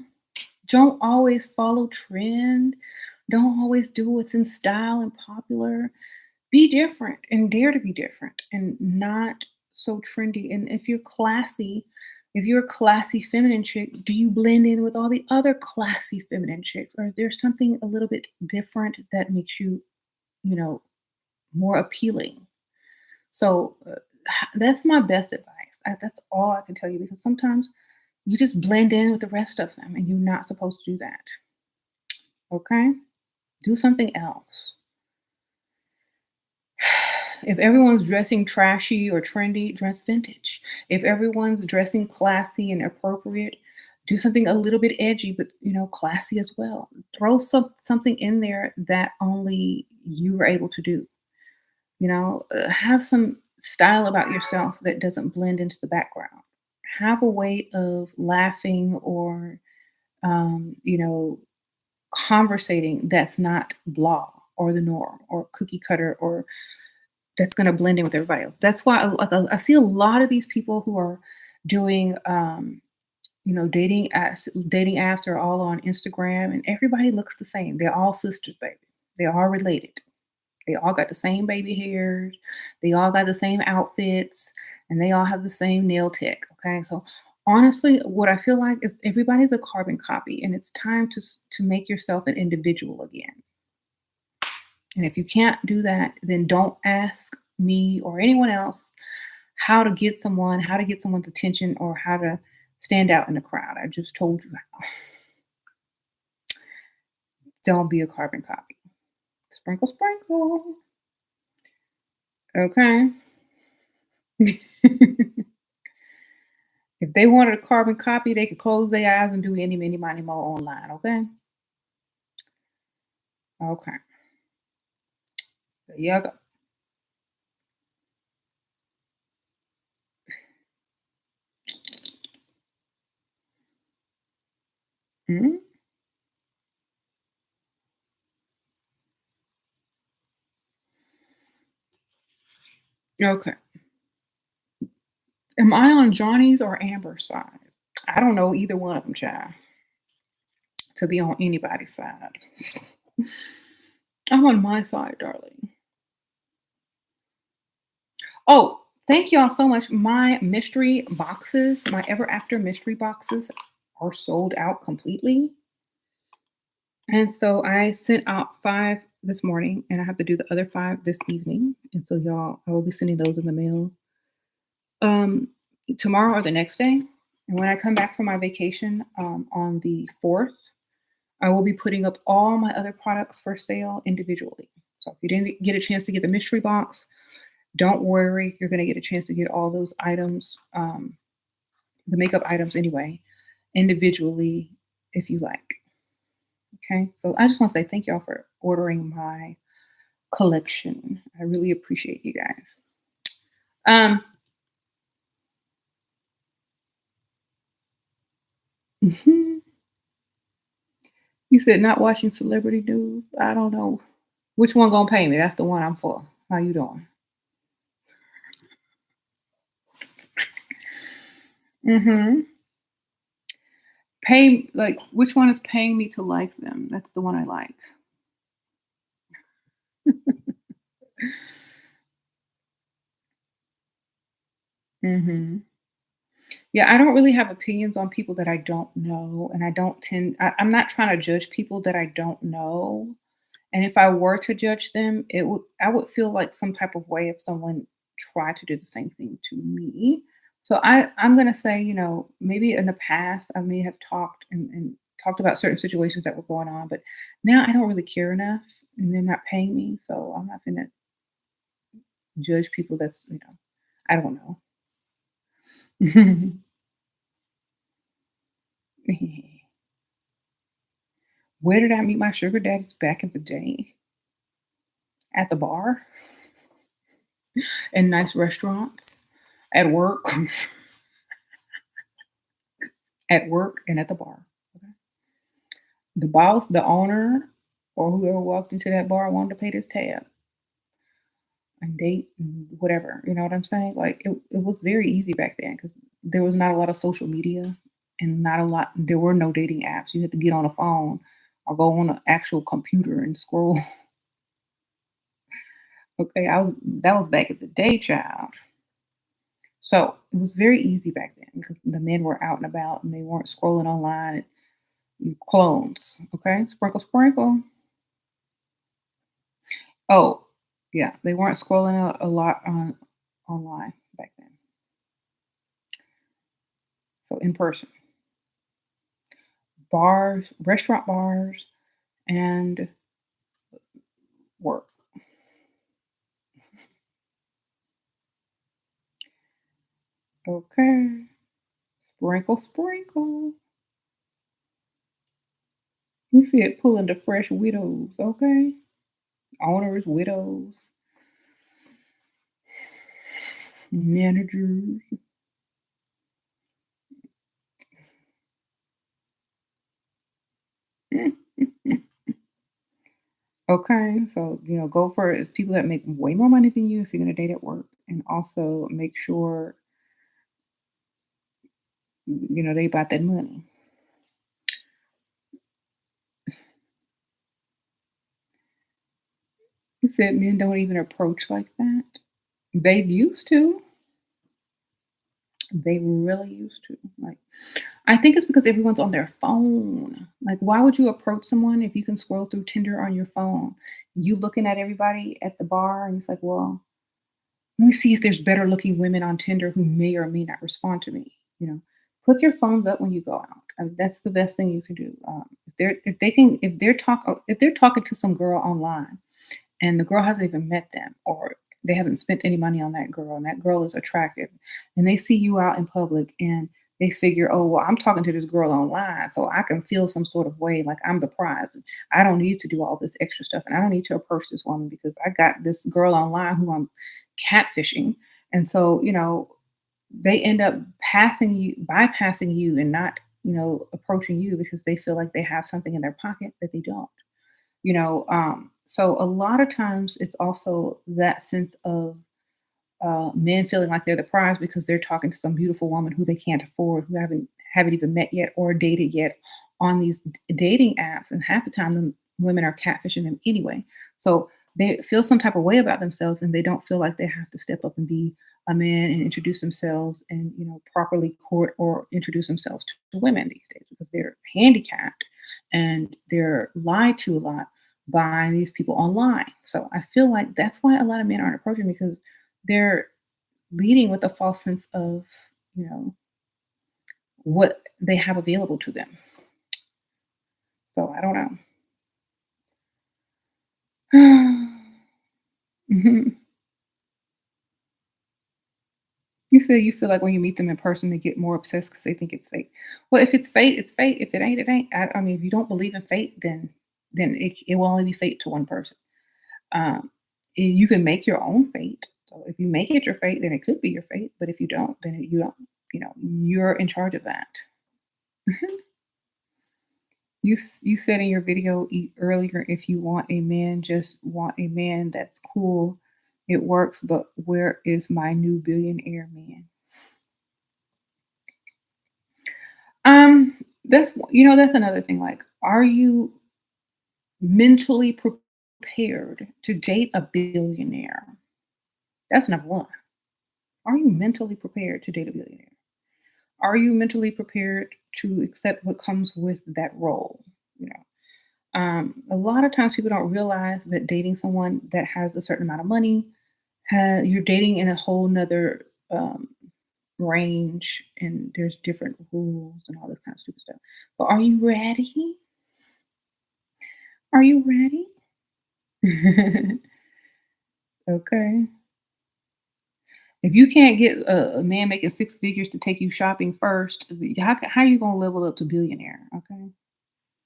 don't always follow trend. Don't always do what's in style and popular. Be different and dare to be different and not so trendy. And if you're a classy feminine chick, do you blend in with all the other classy feminine chicks? Or is there something a little bit different that makes you, you know, more appealing? So that's my best advice. That's all I can tell you because sometimes you just blend in with the rest of them and you're not supposed to do that. Okay? Do something else. If everyone's dressing trashy or trendy, dress vintage. If everyone's dressing classy and appropriate, do something a little bit edgy, but classy as well. Throw something in there that only you were able to do. Have some style about yourself that doesn't blend into the background. Have a way of laughing or conversating that's not blah or the norm or cookie cutter or that's gonna blend in with everybody else. That's why I see a lot of these people who are doing, dating apps are all on Instagram, and everybody looks the same. They're all sisters, baby. They're all related. They all got the same baby hairs. They all got the same outfits, and they all have the same nail tech. Okay, so honestly, what I feel like is everybody's a carbon copy, and it's time to make yourself an individual again. And if you can't do that, then don't ask me or anyone else how to get someone's attention, or how to stand out in the crowd. I just told you how. Don't be a carbon copy. Sprinkle, sprinkle. Okay. If they wanted a carbon copy, they could close their eyes and do any, many, money, more online. Okay. Okay. There you go. Mhm. Okay. Am I on Johnny's or Amber's side? I don't know either one of them, child, to be on anybody's side. I'm on my side, darling. Oh, thank y'all so much. My mystery boxes, my ever after mystery boxes are sold out completely. And so I sent out 5 this morning and I have to do the other 5 this evening. And so y'all, I will be sending those in the mail um tomorrow or the next day. And when I come back from my vacation on the 4th, I will be putting up all my other products for sale individually. So if you didn't get a chance to get the mystery box, don't worry. You're going to get a chance to get all those items, the makeup items anyway, individually if you like. Okay. So I just want to say thank y'all for ordering my collection. I really appreciate you guys. Um, you said not watching celebrity news. I don't know which one gonna pay me. That's the one I'm for. How you doing? Mm-hmm. Pay like which one is paying me to like them? That's the one I like. Mhm. Yeah, I don't really have opinions on people that I don't know, and I don't tend I'm not trying to judge people that I don't know, and if I were to judge them, it would I would feel like some type of way if someone tried to do the same thing to me. So I'm gonna say, maybe in the past I may have talked and talked about certain situations that were going on, but now I don't really care enough, and they're not paying me, so I'm not gonna judge people I don't know. Where did I meet my sugar daddies back in the day? At the bar, in nice restaurants, at work, at work, and at the bar. Okay. The boss, the owner, or whoever walked into that bar wanted to pay this tab and date and whatever. You know what I'm saying? Like it was very easy back then because there was not a lot of social media and not a lot. There were no dating apps. You had to get on a phone or go on an actual computer and scroll. Okay, I was that was back at the day, child. So it was very easy back then because the men were out and about and they weren't scrolling online and clones. Okay, sprinkle, sprinkle. Oh, yeah, they weren't scrolling a lot on online back then. So in person, bars, restaurant bars, and work. Okay, sprinkle, sprinkle. You see it pulling the fresh widows. Okay, owners, widows, managers. Okay, so go for it. It's people that make way more money than you if you're gonna date at work, and also make sure they about that money. He said men don't even approach like that. They used to. They really used to. Like, I think it's because everyone's on their phone. Like, why would you approach someone if you can scroll through Tinder on your phone? You looking at everybody at the bar, and it's like, well, let me see if there's better looking women on Tinder who may or may not respond to me. Put your phones up when you go out. I mean, that's the best thing you can do. If they're talking to some girl online and the girl hasn't even met them or they haven't spent any money on that girl and that girl is attractive and they see you out in public and they figure, oh well, I'm talking to this girl online, so I can feel some sort of way like I'm the prize. And I don't need to do all this extra stuff and I don't need to approach this woman because I got this girl online who I'm catfishing. And so, they end up bypassing you and not, approaching you because they feel like they have something in their pocket that they don't. So a lot of times it's also that sense of men feeling like they're the prize because they're talking to some beautiful woman who they can't afford, who haven't even met yet or dated yet on these dating apps, and half the time the women are catfishing them anyway. So they feel some type of way about themselves, and they don't feel like they have to step up and be a man and introduce themselves and properly court or introduce themselves to women these days because they're handicapped and they're lied to a lot by these people online. So I feel like that's why a lot of men aren't approaching because they're leading with a false sense of, you know, what they have available to them. So I don't know. Mhm. You say you feel like when you meet them in person, they get more obsessed because they think it's fake. Well, if it's fate, it's fate. If it ain't, it ain't. I mean, if you don't believe in fate, then it will only be fate to one person. You can make your own fate. So if you make it your fate, then it could be your fate. But if you don't, then you don't. You're in charge of that. Mhm. You said in your video earlier, if you want a man, just want a man that's cool. It works, but where is my new billionaire man? That's another thing. Like, are you mentally prepared to date a billionaire? That's number one. Are you mentally prepared to date a billionaire? Are you mentally prepared to accept what comes with that role? You know, a lot of times people don't realize that dating someone that has a certain amount of money, you're dating in a whole nother range, and there's different rules and all this kind of stupid stuff. But are you ready? Are you ready? Okay. If you can't get a man making six figures to take you shopping first, how you gonna level up to billionaire? Okay.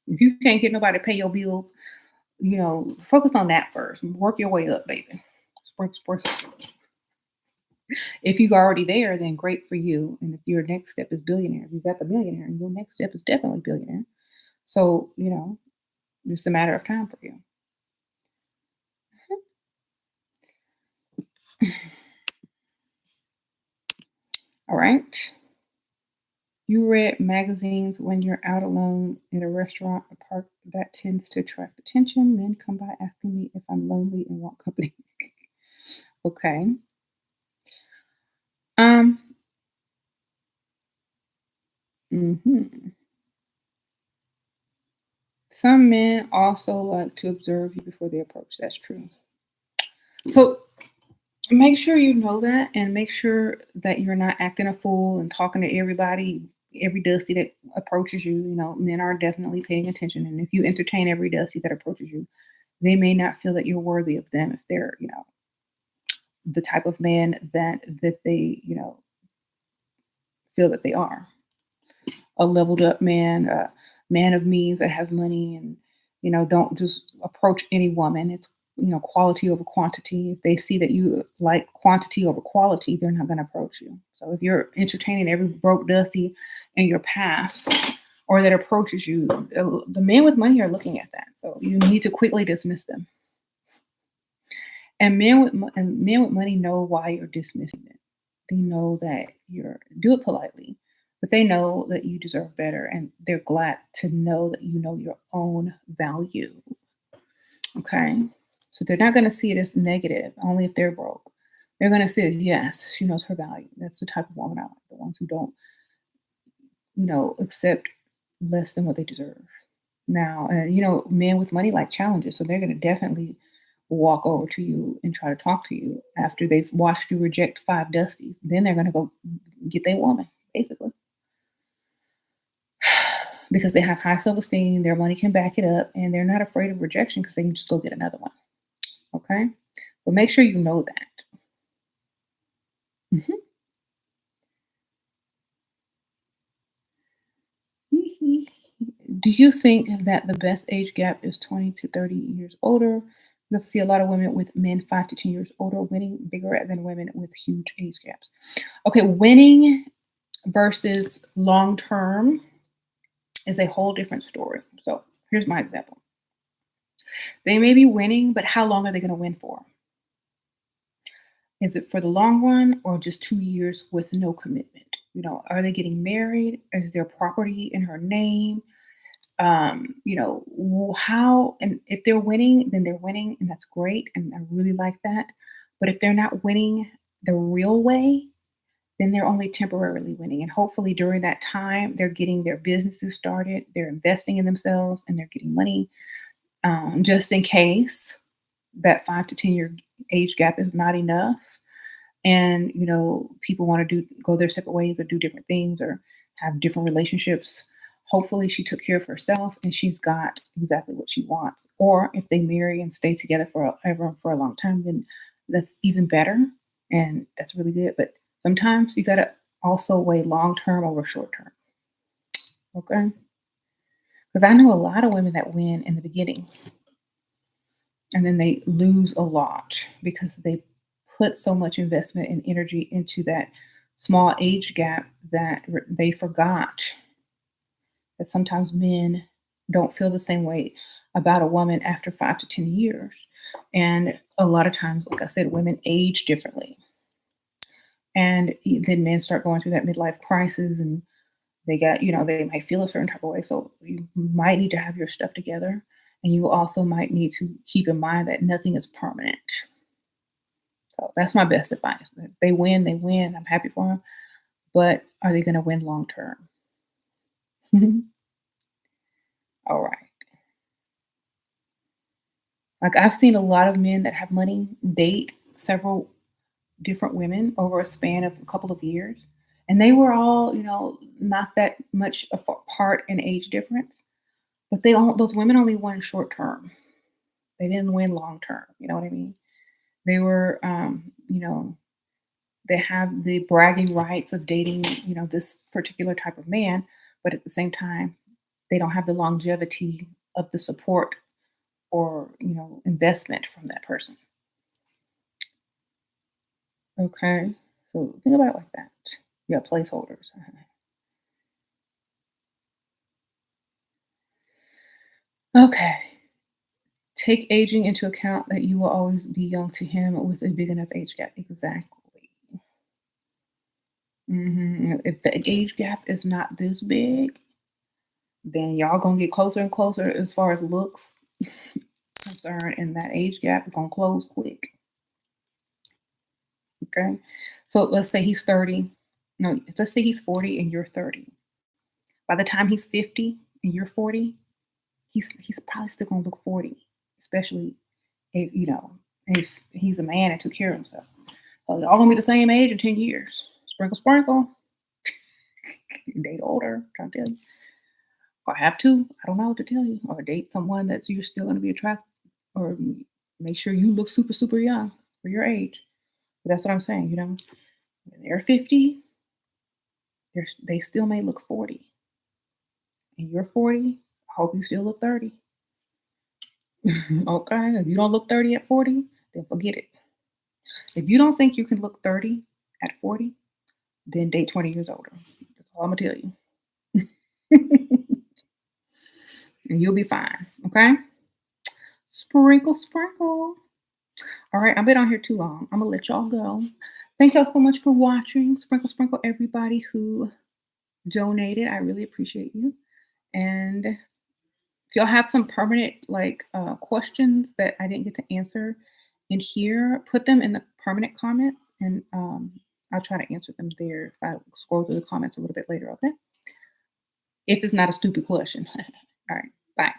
If you can't get nobody to pay your bills, focus on that first. Work your way up, baby. Spring. If you're already there, then great for you. And if your next step is billionaire, you got the billionaire, and your next step is definitely billionaire. So, just a matter of time for you. All right. You read magazines when you're out alone in a restaurant or park that tends to attract attention. Men come by asking me if I'm lonely and want company. Okay. Um. hmm Some men also like to observe you before they approach. That's true. So make sure you know that, and make sure that you're not acting a fool and talking to everybody, every dusty that approaches you. Men are definitely paying attention, and if you entertain every dusty that approaches you, they may not feel that you're worthy of them if they're, the type of man that they, feel that they are. A leveled up man, a man of means that has money, and don't just approach any woman. It's quality over quantity. If they see that you like quantity over quality, they're not going to approach you. So if you're entertaining every broke dusty in your past or that approaches you, the men with money are looking at that. So you need to quickly dismiss them. And men with money know why you're dismissing it. They know that you're do it politely, but they know that you deserve better, and they're glad to know that you know your own value. Okay, so they're not going to see it as negative. Only if they're broke, they're going to see it as yes, she knows her value. That's the type of woman I like. The ones who don't, accept less than what they deserve. Now, men with money like challenges, so they're going to definitely walk over to you and try to talk to you after they've watched you reject five dusties. Then they're going to go get their woman, basically, because they have high self esteem. Their money can back it up, and they're not afraid of rejection because they can just go get another one. Okay, but make sure you know that. Mhm. Do you think that the best age gap is 20 to 30 years older? Because I see a lot of women with men 5 to 10 years older winning bigger than women with huge age gaps. Okay, winning versus long term is a whole different story. So here's my example. They may be winning, but how long are they going to win for? Is it for the long run or just 2 years with no commitment? Are they getting married? Is there property in her name? How, and if they're winning, then they're winning, and that's great. And I really like that. But if they're not winning the real way, then they're only temporarily winning. And hopefully during that time, they're getting their businesses started, they're investing in themselves, and they're getting money just in case that 5 to 10 year age gap is not enough. And, people want to go their separate ways or do different things or have different relationships. Hopefully, she took care of herself and she's got exactly what she wants. Or if they marry and stay together forever for a long time, then that's even better. And that's really good. But sometimes you got to also weigh long term over short term. Okay. Because I know a lot of women that win in the beginning and then they lose a lot because they put so much investment and energy into that small age gap that they forgot that sometimes men don't feel the same way about a woman after 5 to 10 years. And a lot of times, like I said, women age differently. And then men start going through that midlife crisis and they might feel a certain type of way. So you might need to have your stuff together. And you also might need to keep in mind that nothing is permanent. So that's my best advice. If they win, they win. I'm happy for them. But are they going to win long term? All right. Like I've seen a lot of men that have money date several different women over a span of a couple of years. And they were all, not that much apart in age difference, but those women only won short term. They didn't win long term. You know what I mean? They were, they have the bragging rights of dating, this particular type of man, but at the same time, they don't have the longevity of the support or, investment from that person. Okay. So think about it like that. Yeah, placeholders. Okay. Take aging into account that you will always be young to him with a big enough age gap. Exactly. If the age gap is not this big, then y'all gonna get closer and closer as far as looks concerned, and that age gap is gonna close quick. Okay. So let's say he's 30. No, let's say he's 40 and you're 30. By the time he's 50 and you're 40, he's probably still gonna look 40, especially if he's a man and took care of himself. So y'all gonna be the same age in 10 years. Sprinkle, sprinkle. Date older, trying to tell you. Or have to. I don't know what to tell you. Or date someone that's you're still gonna be attracted, or make sure you look super, super young for your age. But that's what I'm saying, When they're 50, they still may look 40. And you're 40, I hope you still look 30. Okay. If you don't look 30 at 40, then forget it. If you don't think you can look 30 at 40, then date 20 years older. That's all I'm gonna tell you. And you'll be fine. Okay? Sprinkle, sprinkle. All right, I've been on here too long. I'm gonna let y'all go. Thank y'all so much for watching. Sprinkle, sprinkle, everybody who donated. I really appreciate you. And if y'all have some permanent questions that I didn't get to answer in here, put them in the permanent comments, and I'll try to answer them there if I scroll through the comments a little bit later. Okay? If it's not a stupid question. All right. Bye.